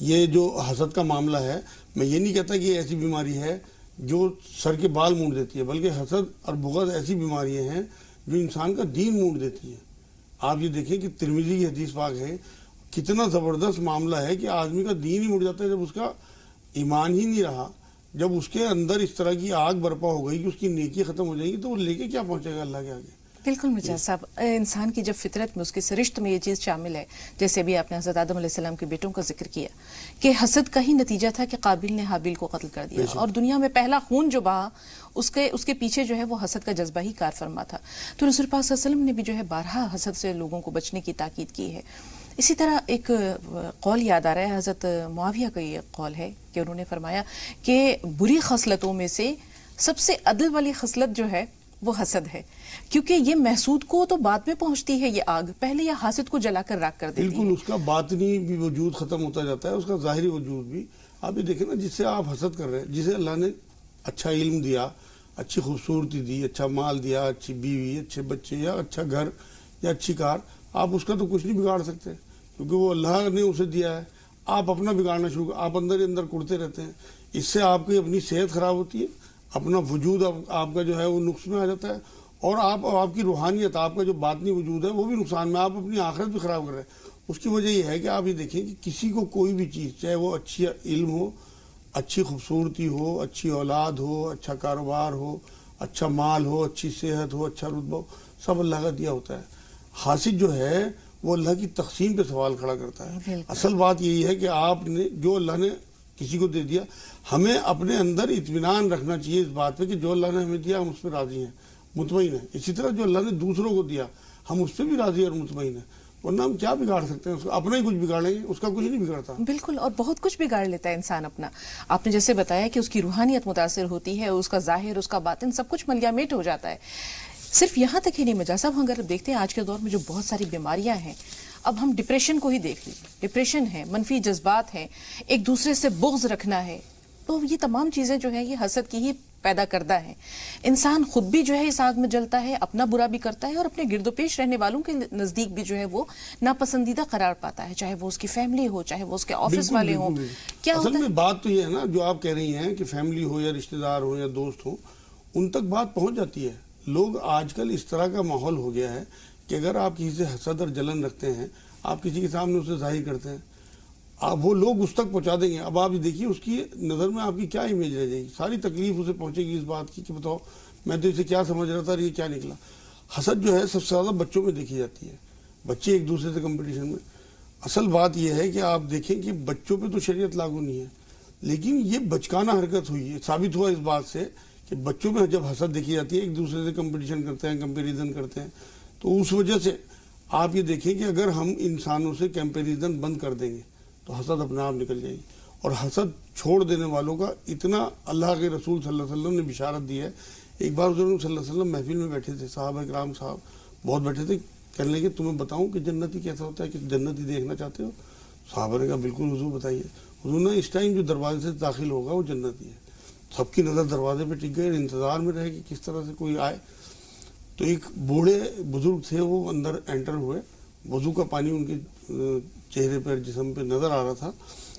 یہ جو حسد کا معاملہ ہے، میں یہ نہیں کہتا کہ یہ ایسی بیماری ہے جو سر کے بال مونڈ دیتی ہے، بلکہ حسد اور بغض ایسی بیماریاں ہیں جو انسان کا دین مونڈ دیتی ہے۔ آپ یہ دیکھیں کہ ترمذی کی حدیث پاک ہے، کتنا زبردست معاملہ ہے کہ آدمی کا دین ہی مڑ جاتا ہے جب اس کا ایمان ہی نہیں رہا، جب اس کے اندر اس طرح کی آگ برپا ہو گئی کہ اس کی نیکی ختم ہو جائے گی، تو وہ لے کے کیا پہنچے گا اللہ کے آگے؟ بالکل مجاز صاحب، انسان کی جب فطرت میں اس کے سرشت میں یہ چیز شامل ہے، جیسے ابھی آپ نے حضرت آدم علیہ السلام کے بیٹوں کا ذکر کیا کہ حسد کا ہی نتیجہ تھا کہ قابیل نے حابیل کو قتل کر دیا، اور دنیا میں پہلا خون جو بہا اس کے پیچھے جو ہے وہ حسد کا جذبہ ہی کار فرما تھا۔ تو رسول پاک صلی اللہ علیہ وسلم نے بھی جو ہے بارہا حسد سے لوگوں کو بچنے کی تاکید کی ہے۔ اسی طرح ایک قول یاد آ رہا ہے، حضرت معاویہ کا یہ قول ہے کہ انہوں نے فرمایا کہ بری خصلتوں میں سے سب سے عدل والی خصلت جو ہے وہ حسد ہے، کیونکہ یہ محسود کو تو بعد میں پہنچتی ہے یہ آگ، پہلے یہ حاسد کو جلا کر راکھ کر دیتی ہے۔ بالکل، اس کا باطنی بھی وجود ختم ہوتا جاتا ہے، اس کا ظاہری وجود بھی۔ آپ یہ دیکھیں نا، جس سے آپ حسد کر رہے ہیں، جسے اللہ نے اچھا علم دیا، اچھی خوبصورتی دی، اچھا مال دیا، اچھی بیوی، اچھے بچے، یا اچھا گھر یا اچھی کار، آپ اس کا تو کچھ نہیں بگاڑ سکتے کیونکہ وہ اللہ نے اسے دیا ہے۔ آپ اپنا بگاڑنا شروع کر، آپ اندر ہی اندر کڑتے رہتے ہیں، اس سے آپ کی اپنی صحت خراب ہوتی ہے، اپنا وجود آپ کا جو ہے وہ نقص میں آ جاتا ہے، اور آپ کی روحانیت، آپ کا جو باطنی وجود ہے وہ بھی نقصان میں، آپ اپنی آخرت بھی خراب کر رہے ہیں۔ اس کی وجہ یہ ہے کہ آپ یہ دیکھیں کہ کسی کو کوئی بھی چیز، چاہے وہ اچھی علم ہو، اچھی خوبصورتی ہو، اچھی اولاد ہو، اچھا کاروبار ہو، اچھا مال ہو، اچھی صحت ہو، اچھا رتبہ ہو، سب اللہ کا دیا ہوتا ہے۔ حاسد جو ہے وہ اللہ کی تقسیم پہ سوال کھڑا کرتا ہے۔ اصل بات یہی ہے کہ آپ نے جو اللہ نے کسی کو دے دیا، ہمیں اپنے اندر اطمینان رکھنا چاہیے اس بات پہ کہ جو اللہ نے ہمیں دیا ہم اس پہ راضی ہیں، مطمئن ہیں۔ اسی طرح جو اللہ نے دوسروں کو دیا ہم اس پہ بھی راضی اور مطمئن ہیں، ورنہ ہم کیا بگاڑ سکتے ہیں؟ اس کا اپنا ہی کچھ بگاڑیں گے، اس کا کچھ نہیں بگڑتا۔ بالکل، اور بہت کچھ بگاڑ لیتا ہے انسان اپنا۔ آپ نے جیسے بتایا کہ اس کی روحانیت متاثر ہوتی ہے، اس کا ظاہر، اس کا باطن، سب کچھ ملیا میٹ ہو جاتا ہے۔ صرف یہاں تک ہی نہیں مجاز صاحب، اگر دیکھتے ہیں آج کے دور میں جو بہت ساری بیماریاں ہیں، اب ہم ڈپریشن کو ہی دیکھ لیجیے، ڈپریشن ہے، منفی جذبات ہیں، ایک دوسرے سے بغض رکھنا ہے، تو یہ تمام چیزیں جو ہیں یہ حسد کی ہی پیدا کردہ ہیں۔ انسان خود بھی جو ہے اس آگ میں جلتا ہے، اپنا برا بھی کرتا ہے، اور اپنے گرد و پیش رہنے والوں کے نزدیک بھی جو ہے وہ ناپسندیدہ قرار پاتا ہے، چاہے وہ اس کی فیملی ہو، چاہے وہ اس کے آفس والے ہوں۔ کیا اصل میں بات تو یہ ہے نا، جو آپ کہہ رہی ہیں کہ فیملی ہو یا رشتہ دار ہو یا دوست ہو، ان تک بات پہنچ جاتی ہے۔ لوگ آج کل اس طرح کا ماحول ہو گیا ہے کہ اگر آپ کسی سے حسد اور جلن رکھتے ہیں، آپ کسی کے سامنے اسے ظاہر کرتے ہیں، وہ لوگ اس تک پہنچا دیں گے۔ اب آپ دیکھیے اس کی نظر میں آپ کی کیا امیج رہ جائے گی، ساری تکلیف اسے پہنچے گی اس بات کی کہ بتاؤ میں تو اسے کیا سمجھ رہا تھا اور یہ کیا نکلا۔ حسد جو ہے سب سے زیادہ بچوں میں دیکھی جاتی ہے، بچے ایک دوسرے سے کمپٹیشن میں۔ اصل بات یہ ہے کہ آپ دیکھیں کہ بچوں پہ تو شریعت لاگو نہیں ہے، لیکن یہ بچکانہ حرکت ہوئی ہے، ثابت ہوا اس بات سے کہ بچوں میں جب حسد دیکھی جاتی ہے، ایک دوسرے سے کمپٹیشن کرتے ہیں، کمپیریزن کرتے ہیں، تو اس وجہ سے آپ یہ دیکھیں کہ اگر ہم انسانوں سے کمپیریزن بند کر دیں گے تو حسد اپنے آپ نکل جائے گی۔ اور حسد چھوڑ دینے والوں کا اتنا اللہ کے رسول صلی اللہ علیہ وسلم نے بشارت دی ہے۔ ایک بار حضور صلی اللہ علیہ وسلم محفل میں بیٹھے تھے، صحابہ کرام صاحب بہت بیٹھے تھے، کہنے لگے تمہیں بتاؤں کہ جنتی کیسا ہوتا ہے، کہ جنتی دیکھنا چاہتے ہو؟ صحابہ نے کہا بالکل حضور بتائیے۔ حضور نے اس ٹائم جو دروازے سے داخل ہوگا وہ جنتی ہے۔ سب کی نظر دروازے پہ ٹک گئی، انتظار میں رہے کہ کس طرح سے کوئی آئے۔ تو ایک بوڑھے بزرگ تھے، وہ اندر انٹر ہوئے، وضو کا پانی ان کے چہرے پر، جسم پہ نظر آ رہا تھا۔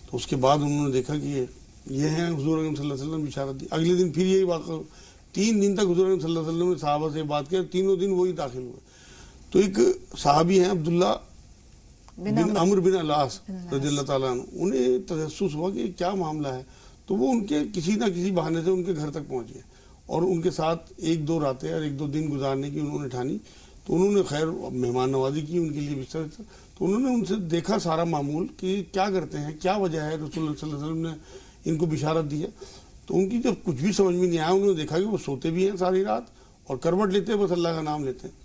تو اس کے بعد انہوں نے دیکھا کہ یہ ہیں حضور اکرم صلی اللہ علیہ وسلم نے بشارت دی۔ اگلے دن پھر یہی واقعہ، 3 دن تک حضور اکرم صلی اللہ علیہ وسلم نے صحابہ سے بات کی، تینوں دن وہی داخل ہوئے۔ تو ایک صحابی ہیں عبداللہ بن عمرو بن العاص رضی اللہ تعالیٰ عنہ، انہیں تجسس ہوا کہ کیا معاملہ ہے، تو وہ ان کے کسی نہ کسی بہانے سے ان کے گھر تک پہنچ گئے اور ان کے ساتھ 1-2 راتیں اور 1-2 دن گزارنے کی انہوں نے ٹھانی۔ تو انہوں نے خیر مہمان نوازی کی، ان کے لیے بستر، تو انہوں نے ان سے دیکھا سارا معمول کہ کیا کرتے ہیں، کیا وجہ ہے رسول اللہ صلی اللہ علیہ وسلم نے ان کو بشارت دی ہے۔ تو ان کی جب کچھ بھی سمجھ میں نہیں آیا، انہوں نے دیکھا کہ وہ سوتے بھی ہیں ساری رات اور کروٹ لیتے ہیں، بس اللہ کا نام لیتے ہیں۔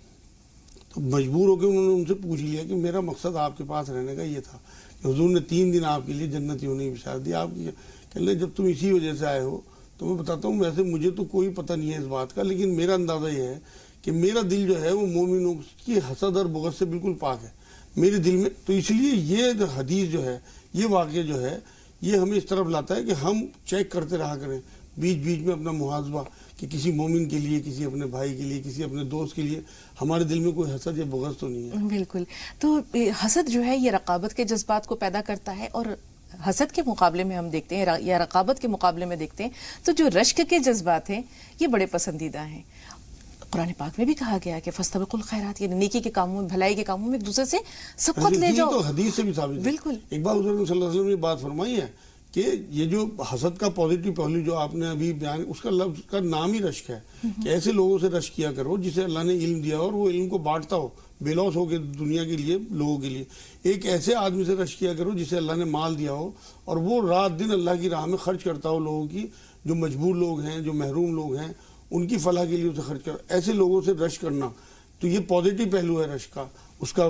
تو مجبور ہو کے انہوں نے ان سے پوچھ لیا کہ میرا مقصد آپ کے پاس رہنے کا یہ تھا کہ حضور نے 3 دن آپ کے لیے جنتی ہونے کی بشارت دی، آپ کی کہنے لگے جب تم اسی وجہ سے آئے ہو تو میں بتاتا ہوں، ویسے مجھے تو کوئی پتہ نہیں ہے اس بات کا، لیکن میرا اندازہ یہ ہے کہ میرا دل جو ہے وہ مومنوں کی حسد اور بغض سے بالکل پاک ہے میرے دل میں۔ تو اس لیے یہ حدیث جو ہے، یہ واقعہ جو ہے، یہ ہمیں اس طرف لاتا ہے کہ ہم چیک کرتے رہا کریں بیچ بیچ میں اپنا محاسبہ، کہ کسی مومن کے لیے، کسی اپنے بھائی کے لیے، کسی اپنے دوست کے لیے ہمارے دل میں کوئی حسد یا بغض تو نہیں ہے۔ بالکل، تو حسد جو ہے یہ رقابت کے جذبات کو پیدا کرتا ہے، اور حسد کے مقابلے میں ہم دیکھتے ہیں یا رقابت کے مقابلے میں دیکھتے ہیں تو جو رشک کے جذبات ہیں یہ بڑے پسندیدہ ہیں. قرآن پاک میں بھی کہا گیا کہ فاستبقوا الخیرات، یعنی نیکی کے کاموں میں، بھلائی کے کاموں میں ایک دوسرے سے سبقت لے جاؤ. تو حدیث سے بھی ثابت ہے. بالکل. ایک بار حضور صلی اللہ علیہ وسلم نے بات فرمائی ہے کہ یہ جو حسد کا پازیٹیو پہلو جو آپ نے ابھی بیان، اس کا لفظ کا نام ہی رشک ہے کہ ایسے لوگوں سے رشک کیا کرو جسے اللہ نے علم دیا اور وہ علم کو بانٹتا ہو بے لوس ہو کے دنیا کے لیے، لوگوں کے لیے. ایک ایسے آدمی سے رشک کیا کرو جسے اللہ نے مال دیا ہو اور وہ رات دن اللہ کی راہ میں خرچ کرتا ہو لوگوں کی، جو مجبور لوگ ہیں، جو محروم لوگ ہیں، ان کی فلاح کے لیے اسے خرچ کر. ایسے لوگوں سے رشک کرنا تو یہ پازیٹیو پہلو ہے رشک کا، اس کا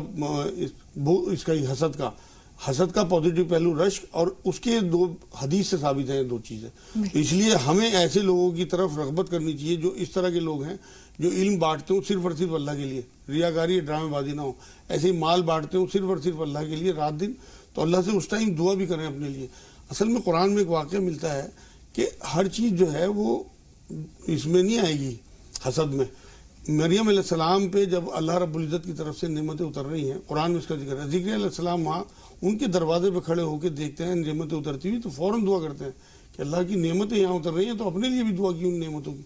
حسد کا پازیٹیو پہلو رشک، اور اس کے دو حدیث سے ثابت ہیں دو چیزیں. اس لیے ہمیں ایسے لوگوں کی طرف رغبت کرنی چاہیے جو اس طرح کے لوگ ہیں، جو علم بانٹتے ہوں صرف اور صرف اللہ کے لیے، ریاکاری ڈرامے بازی نہ ہو. ایسے ہی مال بانٹتے ہوں صرف اور صرف اللہ کے لیے رات دن، تو اللہ سے اس ٹائم دعا بھی کریں اپنے لیے. اصل میں قرآن میں ایک واقعہ ملتا ہے کہ ہر چیز جو ہے وہ اس میں نہیں آئے گی حسد میں. مریم علیہ السلام پہ جب اللہ رب العزت کی طرف سے نعمتیں اتر رہی ہیں، قرآن میں اس کا ذکر ہے. ذکر علیہ السلام وہاں ان کے دروازے پہ کھڑے ہو کے دیکھتے ہیں نعمتیں اترتی ہوئی تو فوراً دعا کرتے ہیں کہ اللہ کی نعمتیں یہاں اتر رہی ہیں تو اپنے لیے بھی دعا کی ان نعمتوں کی.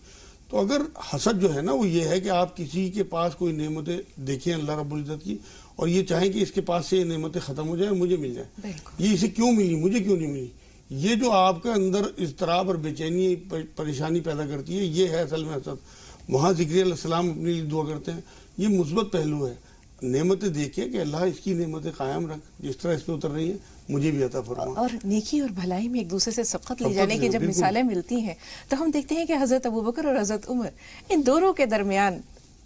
تو اگر حسد جو ہے نا وہ یہ ہے کہ آپ کسی کے پاس کوئی نعمتیں دیکھیں اللہ رب العزت کی اور یہ چاہیں کہ اس کے پاس سے یہ نعمتیں ختم ہو جائیں، مجھے مل جائیں، یہ اسے کیوں ملی، مجھے کیوں نہیں ملی، یہ جو آپ کے اندر اضطراب اور بے چینی پریشانی پیدا کرتی ہے، یہ ہے اصل میں حسد. وہاں ذکر علیہ السلام اپنے لیے دعا کرتے ہیں. یہ مثبت پہلو ہے. نعمتیں دیکھیں کہ اللہ اس کی نعمتیں قائم رکھ، جس طرح اس پہ اتر رہی ہیں مجھے بھی عطا فرما. اور نیکی اور بھلائی میں ایک دوسرے سے سبقت لے جانے کی جب مثالیں ملتی ہیں تو ہم دیکھتے ہیں کہ حضرت ابوبکر اور حضرت عمر، ان دونوں کے درمیان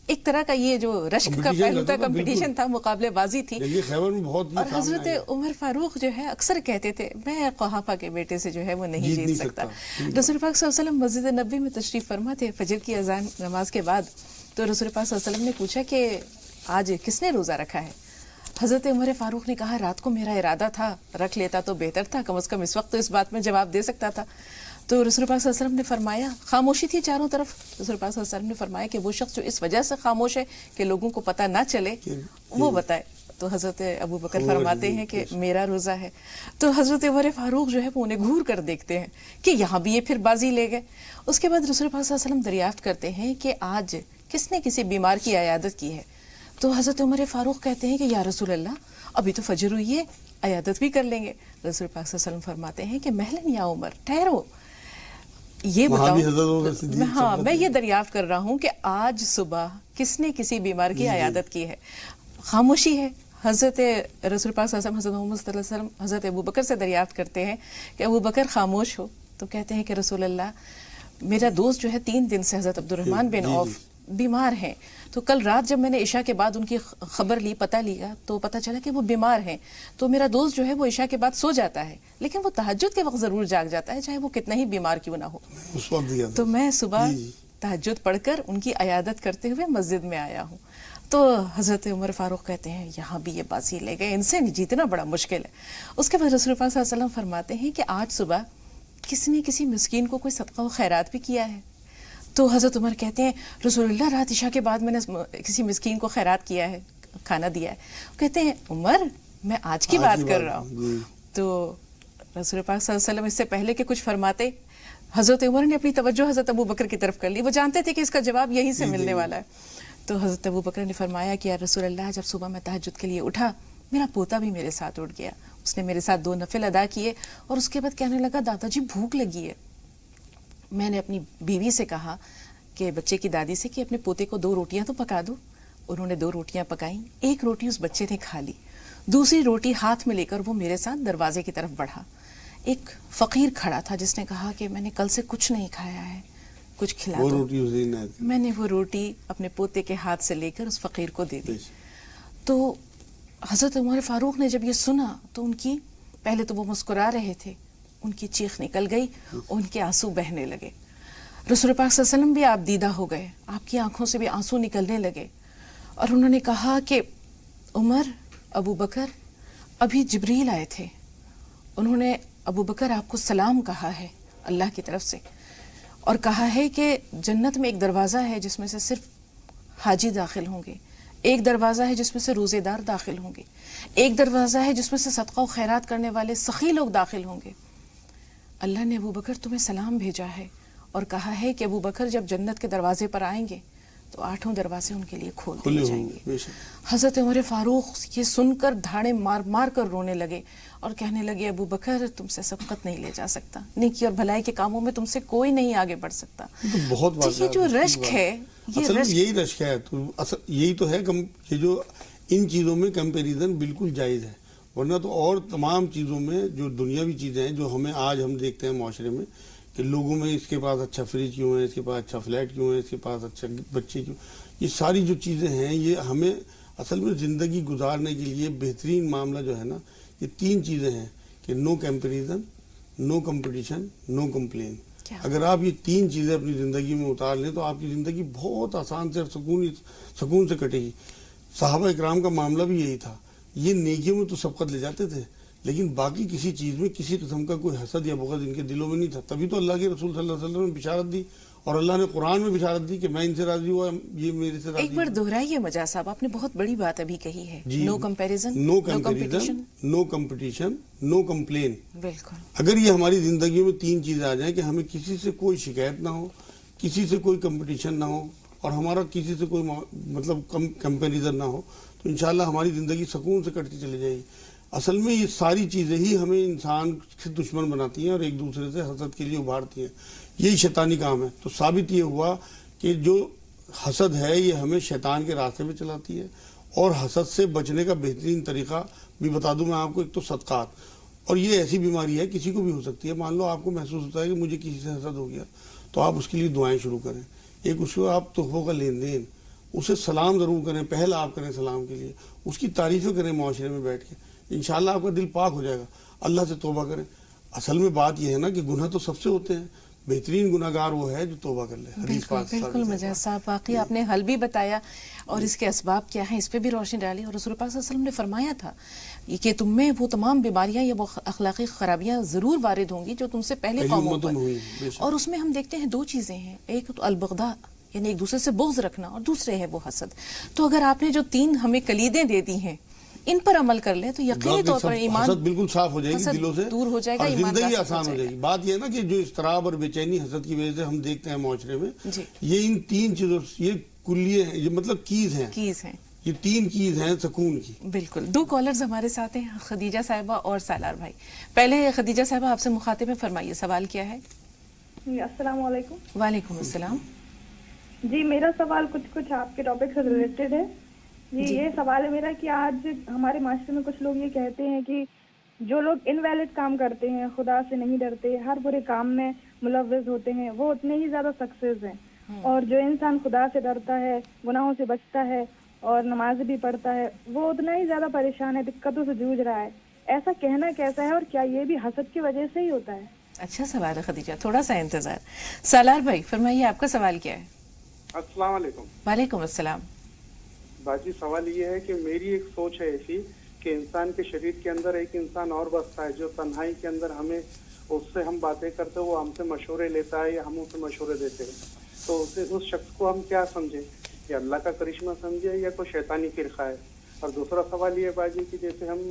ایک طرح کا یہ جو رشک کا پہلو تھا، کمپٹیشن تھا، مقابلے بازی تھی. اور حضرت عمر فاروق جو ہے اکثر کہتے تھے میں قحافہ کے بیٹے سے جو ہے وہ نہیں جیت سکتا. رسول پاک صلی اللہ علیہ وسلم مسجد نبوی میں تشریف فرما تھے فجر کی اذان نماز کے بعد، تو رسول پاک صلی اللہ علیہ وسلم نے پوچھا کہ آج کس نے روزہ رکھا ہے؟ حضرت عمر فاروق نے کہا رات کو میرا ارادہ تھا، رکھ لیتا تو بہتر تھا، کم از کم اس وقت تو اس بات میں جواب دے سکتا تھا. تو رسول پاک صلی اللہ علیہ وسلم نے فرمایا، خاموشی تھی چاروں طرف، رسول پاک صلی اللہ علیہ وسلم نے فرمایا کہ وہ شخص جو اس وجہ سے خاموش ہے کہ لوگوں کو پتہ نہ چلے وہ بتائے. تو حضرت ابوبکر فرماتے ہیں کہ میرا روزہ ہے. تو حضرت عمر فاروق جو ہے وہ انہیں گھور کر دیکھتے ہیں کہ یہاں بھی یہ پھر بازی لے گئے. اس کے بعد رسول پاک صلی اللہ علیہ وسلم دریافت کرتے ہیں کہ آج کس نے کسی بیمار کی عیادت کی ہے؟ تو حضرت عمر فاروق کہتے ہیں کہ یا رسول اللہ ابھی تو فجر ہوئی ہے، عیادت بھی کر لیں گے. رسول پاک صلی اللہ علیہ وسلم فرماتے ہیں کہ مہلن یا عمر، ٹھہرو، یہ بتاؤ، ہاں میں یہ دریافت کر رہا ہوں کہ آج صبح کس نے کسی بیمار کی عیادت کی ہے. خاموشی ہے. حضرت رسول پاک صلی اللہ علیہ وسلم، حضرت محمد صلی اللہ علیہ وسلم حضرت ابوبکر سے دریافت کرتے ہیں کہ ابوبکر خاموش ہو. تو کہتے ہیں کہ رسول اللہ میرا دوست جو ہے 3 دن سے حضرت عبد الرحمن بن عوف بیمار ہیں، تو کل رات جب میں نے عشاء کے بعد ان کی خبر لی، پتہ لیا، تو پتہ چلا کہ وہ بیمار ہیں. تو میرا دوست جو ہے وہ عشاء کے بعد سو جاتا ہے، لیکن وہ تہجد کے وقت ضرور جاگ جاتا ہے، چاہے وہ کتنا ہی بیمار کیوں نہ ہو. تو میں صبح تہجد پڑھ کر ان کی عیادت کرتے ہوئے مسجد میں آیا ہوں. تو حضرت عمر فاروق کہتے ہیں یہاں بھی یہ بازی لے گئے، ان سے جیتنا بڑا مشکل ہے. اس کے بعد رسول اللہ صلی اللہ علیہ وسلم فرماتے ہیں کہ آج صبح کس نے کسی مسکین کو کوئی صدقہ و خیرات بھی کیا ہے؟ تو حضرت عمر کہتے ہیں رسول اللہ رات عشاء کے بعد میں نے کسی مسکین کو خیرات کیا ہے، کھانا دیا ہے. کہتے ہیں عمر میں آج کی بات کر رہا ہوں. تو رسول پاک صلی اللہ علیہ وسلم اس سے پہلے کہ کچھ فرماتے، حضرت عمر نے اپنی توجہ حضرت ابوبکر کی طرف کر لی. وہ جانتے تھے کہ اس کا جواب یہیں سے ملنے والا ہے. تو حضرت ابوبکر نے فرمایا کہ یا رسول اللہ جب صبح میں تہجد کے لیے اٹھا، میرا پوتا بھی میرے ساتھ اٹھ گیا، اس نے میرے ساتھ 2 نفل ادا کیے اور اس کے بعد کہنے لگا دادا جی بھوک لگی ہے. میں نے اپنی بیوی سے کہا کہ بچے کی دادی سے کہ اپنے پوتے کو 2 روٹیاں تو پکا دو. انہوں نے 2 روٹیاں پکائیں. 1 روٹی اس بچے نے کھا لی، دوسری روٹی ہاتھ میں لے کر وہ میرے ساتھ دروازے کی طرف بڑھا. ایک فقیر کھڑا تھا جس نے کہا کہ میں نے کل سے کچھ نہیں کھایا ہے، کچھ کھلا دو. میں نے وہ روٹی اپنے پوتے کے ہاتھ سے لے کر اس فقیر کو دے دی. تو حضرت عمر فاروق نے جب یہ سنا تو ان کی، پہلے تو وہ مسکرا رہے تھے، ان کی چیخ نکل گئی، ان کے آنسو بہنے لگے. رسول پاک صلی اللہ علیہ وسلم بھی آپ دیدہ ہو گئے، آپ کی آنکھوں سے بھی آنسو نکلنے لگے اور انہوں نے کہا کہ عمر، ابوبکر، ابھی جبریل آئے تھے، انہوں نے ابوبکر آپ کو سلام کہا ہے اللہ کی طرف سے اور کہا ہے کہ جنت میں ایک دروازہ ہے جس میں سے صرف حاجی داخل ہوں گے، ایک دروازہ ہے جس میں سے روزے دار داخل ہوں گے، ایک دروازہ ہے جس میں سے صدقہ و خیرات کرنے والے سخی لوگ داخل ہوں گے۔ اللہ نے ابو بکر تمہیں سلام بھیجا ہے اور کہا ہے کہ ابو بکر جب جنت کے دروازے پر آئیں گے تو 8 دروازے ان کے لیے کھول دیے جائیں گے۔ حضرت عمر فاروق یہ سن کر دھاڑے مار مار کر رونے لگے اور کہنے لگے ابو بکر تم سے سبقت نہیں لے جا سکتا، نیکی اور بھلائی کے کاموں میں تم سے کوئی نہیں آگے بڑھ سکتا۔ بہت یہ جو رشک ہے، یہی رشک ہے، یہی تو ہے کہ جو ان چیزوں میں کمپیریزن بالکل جائز ہے، ورنہ تو اور تمام چیزوں میں جو دنیاوی چیزیں ہیں جو ہمیں آج ہم دیکھتے ہیں معاشرے میں کہ لوگوں میں اس کے پاس اچھا فریج کیوں ہے، اس کے پاس اچھا فلیٹ کیوں ہے، اس کے پاس اچھا بچے کیوں، یہ ساری جو چیزیں ہیں یہ ہمیں اصل میں زندگی گزارنے کے لیے بہترین معاملہ جو ہے نا، یہ 3 چیزیں ہیں کہ نو کمپیریزن، نو کمپٹیشن، نو کمپلین۔ اگر آپ یہ 3 چیزیں اپنی زندگی میں اتار لیں تو آپ کی زندگی بہت آسان سے اور سکون سے کٹے گی۔ صحابہ اکرام کا معاملہ بھی یہی تھا، یہ نیکیوں میں تو سبقت لے جاتے تھے لیکن باقی کسی چیز میں کسی قسم کا کوئی حسد یا بغض ان کے دلوں میں نہیں تھا، تبھی تو اللہ کے رسول صلی اللہ علیہ وسلم نے بشارت دی اور اللہ نے قرآن میں بشارت دی کہ میں ان سے راضی ہوا، یہ میرے سے راضی۔ ایک بار دہرائیے مجاز صاحب، آپ نے بہت بڑی بات ابھی کہی ہے، نو کمپیریزن، نو کمپیریزن، نو کمپٹیشن، نو کمپلین۔ بالکل، اگر یہ ہماری زندگی میں 3 چیزیں آ جائیں کہ ہمیں کسی سے کوئی شکایت نہ ہو، کسی سے کوئی کمپٹیشن نہ ہو اور ہمارا کسی سے کوئی مطلب کمپیریزن نہ ہو، تو انشاءاللہ ہماری زندگی سکون سے کٹتی چلی جائے گی۔ اصل میں یہ ساری چیزیں ہی ہمیں انسان سے دشمن بناتی ہیں اور ایک دوسرے سے حسد کے لیے ابھارتی ہیں، یہی شیطانی کام ہے۔ تو ثابت یہ ہوا کہ جو حسد ہے یہ ہمیں شیطان کے راستے پہ چلاتی ہے، اور حسد سے بچنے کا بہترین طریقہ بھی بتا دوں میں آپ کو، ایک تو صدقات، اور یہ ایسی بیماری ہے کسی کو بھی ہو سکتی ہے۔ مان لو آپ کو محسوس ہوتا ہے کہ مجھے کسی سے حسد ہو گیا تو آپ اس کے لیے دعائیں شروع کریں، ایک اس کو آپ تحفوں کا لین دین، اسے سلام ضرور کریں، پہل آپ کریں سلام کے لیے، اس کی تعریفیں کریں معاشرے میں بیٹھ کے، انشاءاللہ آپ کا دل پاک ہو جائے گا۔ اللہ سے توبہ کریں۔ اصل میں بات یہ ہے نا کہ گناہ تو سب سے ہوتے ہیں، بہترین گناہ گار وہ ہے جو توبہ کر لے۔ بالکل مجاز صاحب، واقعی آپ نے حل بھی بتایا اور اس کے اسباب کیا ہیں اس پہ بھی روشنی ڈالی، اور رسول پاک صلی اللہ علیہ وسلم نے فرمایا تھا کہ تم میں وہ تمام بیماریاں یا وہ اخلاقی خرابیاں ضرور وارد ہوں گی جو تم سے پہلے قوموں پر، اور اس میں ہم دیکھتے ہیں 2 چیزیں ہیں، ایک تو البغضاء یعنی ایک دوسرے سے بغض رکھنا، اور دوسرے ہے وہ حسد۔ تو اگر آپ نے جو 3 ہمیں کلیدیں دے دی ہیں ان پر عمل کر لیں تو یقینی طور پر ایمان حسد بالکل صاف ہو جائے گی دلوں سے، دور ہو جائے گا، اور زندگی آسان ہو جائے گی۔ بات یہ ہے نا کہ جو اضطراب اور بے چینی حسد کی وجہ سے ہم دیکھتے ہیں معاشرے میں، یہ ان 3 چیزوں، یہ کلیے ہیں، یہ مطلب کیز ہیں، یہ 3 کیز ہیں سکون کی۔ بالکل۔ 2 کالرز ہمارے ساتھ ہیں، خدیجہ صاحبہ اور سالار بھائی۔ پہلے خدیجہ صاحبہ آپ سے مخاطب ہیں، فرمائیے سوال کیا ہے؟ السلام علیکم۔ وعلیکم السلام۔ جی میرا سوال کچھ آپ کے ٹاپک سے ریلیٹڈ ہے۔ جی یہ سوال ہے میرا کہ آج ہمارے معاشرے میں کچھ لوگ یہ کہتے ہیں کہ جو لوگ انویلڈ کام کرتے ہیں، خدا سے نہیں ڈرتے، ہر برے کام میں ملوث ہوتے ہیں، وہ اتنے ہی زیادہ سکسیز ہیں، اور جو انسان خدا سے ڈرتا ہے، گناہوں سے بچتا ہے اور نماز بھی پڑھتا ہے، وہ اتنا ہی زیادہ پریشان ہے، دقتوں سے جوجھ رہا ہے۔ ایسا کہنا کیسا ہے، اور کیا یہ بھی حسد کی وجہ سے ہی ہوتا ہے؟ اچھا سوال ہے خدیجہ، تھوڑا سا انتظار۔ سالار بھائی فرمائیے آپ کا سوال کیا ہے؟ السلام علیکم۔ وعلیکم السلام۔ باجی سوال یہ ہے کہ میری ایک سوچ ہے ایسی کہ انسان کے شریر کے اندر ایک انسان اور بستا ہے جو تنہائی کے اندر ہمیں، اس سے ہم باتیں کرتے وہ ہم سے مشورے لیتا ہے یا ہم اسے مشورے دیتے ہیں، تو اس شخص کو ہم کیا سمجھیں، یا اللہ کا کرشمہ سمجھے یا کوئی شیطانی فرقہ ہے؟ اور دوسرا سوال یہ ہے باجی کہ جیسے ہم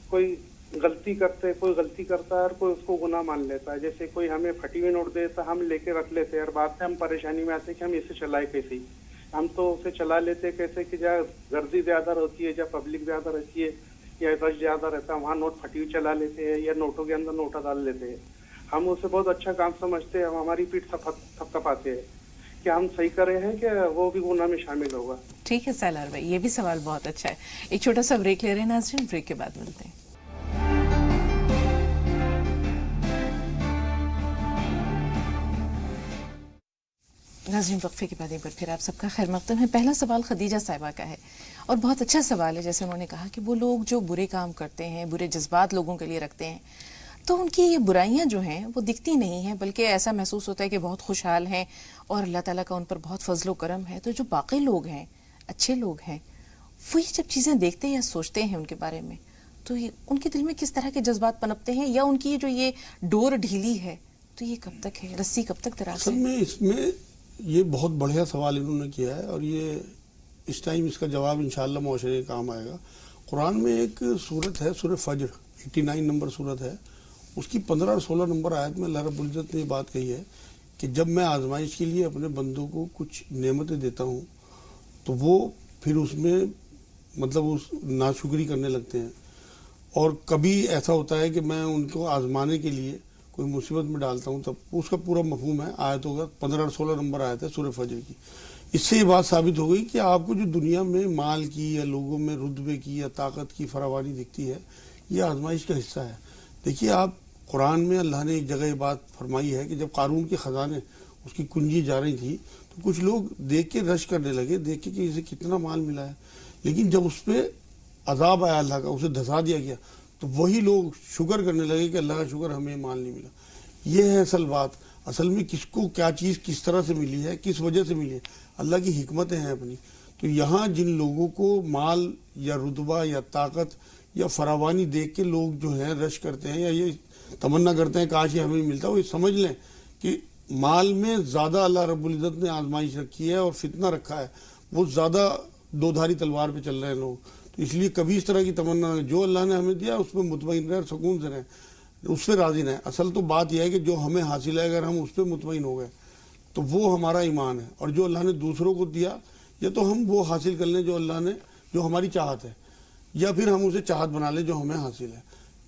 کوئی غلطی کرتا ہے اور کوئی اس کو گناہ مان لیتا ہے، جیسے کوئی ہمیں پھٹی ہوئی نوٹ دے تو ہم لے کے رکھ لیتے ہیں، اور بعد میں ہم پریشانی میں آتے ہیں کہ ہم اسے چلائے کیسے، ہم تو اسے چلا لیتے کیسے کہ جہاں غرضی زیادہ ہوتی ہے، جہاں پبلک زیادہ رہتی ہے یا رش زیادہ رہتا ہے وہاں نوٹ پھٹی ہوئی چلا لیتے ہیں یا نوٹوں کے اندر نوٹا ڈال لیتے ہیں، ہم اسے بہت اچھا کام سمجھتے ہیں، ہم ہماری پیٹھ تھپتھپاتے ہیں، کیا ہم صحیح کر رہے ہیں کہ وہ بھی گناہ میں شامل ہوگا؟ ٹھیک ہے سالار بھائی، یہ بھی سوال بہت اچھا ہے۔ ایک چھوٹا سا بریک لے رہے ہیں ناظرین، بریک کے بعد ملتے ہیں۔ ناظرین وقفے کے بعد ایک بار پھر آپ سب کا خیر مقدم ہے۔ پہلا سوال خدیجہ صاحبہ کا ہے اور بہت اچھا سوال ہے، جیسے انہوں نے کہا کہ وہ لوگ جو برے کام کرتے ہیں، برے جذبات لوگوں کے لیے رکھتے ہیں، تو ان کی یہ برائیاں جو ہیں وہ دکھتی نہیں ہیں، بلکہ ایسا محسوس ہوتا ہے کہ بہت خوشحال ہیں اور اللہ تعالیٰ کا ان پر بہت فضل و کرم ہے۔ تو جو باقی لوگ ہیں، اچھے لوگ ہیں، وہ یہ جب چیزیں دیکھتے ہیں یا سوچتے ہیں ان کے بارے میں، تو ان کے دل میں کس طرح کے جذبات پنپتے ہیں، یا ان کی جو یہ ڈور ڈھیلی ہے تو یہ کب تک ہے، رسی کب تک دراز ہے؟ اصل میں اس میں یہ بہت بڑھیا سوال انہوں نے کیا ہے، اور یہ اس ٹائم اس کا جواب انشاءاللہ معاشرے کے کام آئے گا. قرآن میں ایک صورت ہے سورہ فجر 89 نمبر صورت ہے, اس کی 15 اور 16 نمبر آیت میں اللہ رب العزت نے یہ بات کہی ہے کہ جب میں آزمائش کے لیے اپنے بندوں کو کچھ نعمتیں دیتا ہوں تو وہ پھر اس میں مطلب اس ناشکری کرنے لگتے ہیں, اور کبھی ایسا ہوتا ہے کہ میں ان کو آزمانے کے لیے کوئی مصیبت میں ڈالتا ہوں, تب اس کا پورا مفہوم ہے آیتوں کا. 15 اور 16 نمبر آیت ہے سورہ فجر کی. اس سے یہ بات ثابت ہو گئی کہ آپ کو جو دنیا میں مال کی یا لوگوں میں رتبے کی یا طاقت کی فراوانی دکھتی ہے, یہ آزمائش کا حصہ ہے. دیکھیے آپ قرآن میں اللہ نے ایک جگہ یہ بات فرمائی ہے کہ جب قارون کے خزانے اس کی کنجی جا رہی تھی تو کچھ لوگ دیکھ کے رش کرنے لگے, دیکھ کے کہ اسے کتنا مال ملا ہے, لیکن جب اس پہ عذاب آیا اللہ کا, اسے دھسا دیا گیا, تو وہی لوگ شکر کرنے لگے کہ اللہ کا شکر ہمیں مال نہیں ملا. یہ ہے اصل بات. اصل میں کس کو کیا چیز کس طرح سے ملی ہے, کس وجہ سے ملی ہے, اللہ کی حکمتیں ہیں اپنی. تو یہاں جن لوگوں کو مال یا رتبہ یا طاقت یا فراوانی دیکھ کے لوگ جو ہیں رش کرتے ہیں یا یہ تمنا کرتے ہیں کاش یہ ہمیں ملتا, وہ یہ سمجھ لیں کہ مال میں زیادہ اللہ رب العزت نے آزمائش رکھی ہے اور فتنہ رکھا ہے, وہ زیادہ دو دھاری تلوار پہ چل رہے ہیں لوگ. تو اس لیے کبھی اس طرح کی تمنا نہ, جو اللہ نے ہمیں دیا اس پہ مطمئن رہیں, سکون سے رہیں, اس پہ راضی رہیں. اصل تو بات یہ ہے کہ جو ہمیں حاصل ہے اگر ہم اس پہ مطمئن ہو گئے تو وہ ہمارا ایمان ہے, اور جو اللہ نے دوسروں کو دیا یا تو ہم وہ حاصل کر لیں جو اللہ نے, جو ہماری چاہت ہے, یا پھر ہم اسے چاہت بنا لیں جو ہمیں حاصل ہے,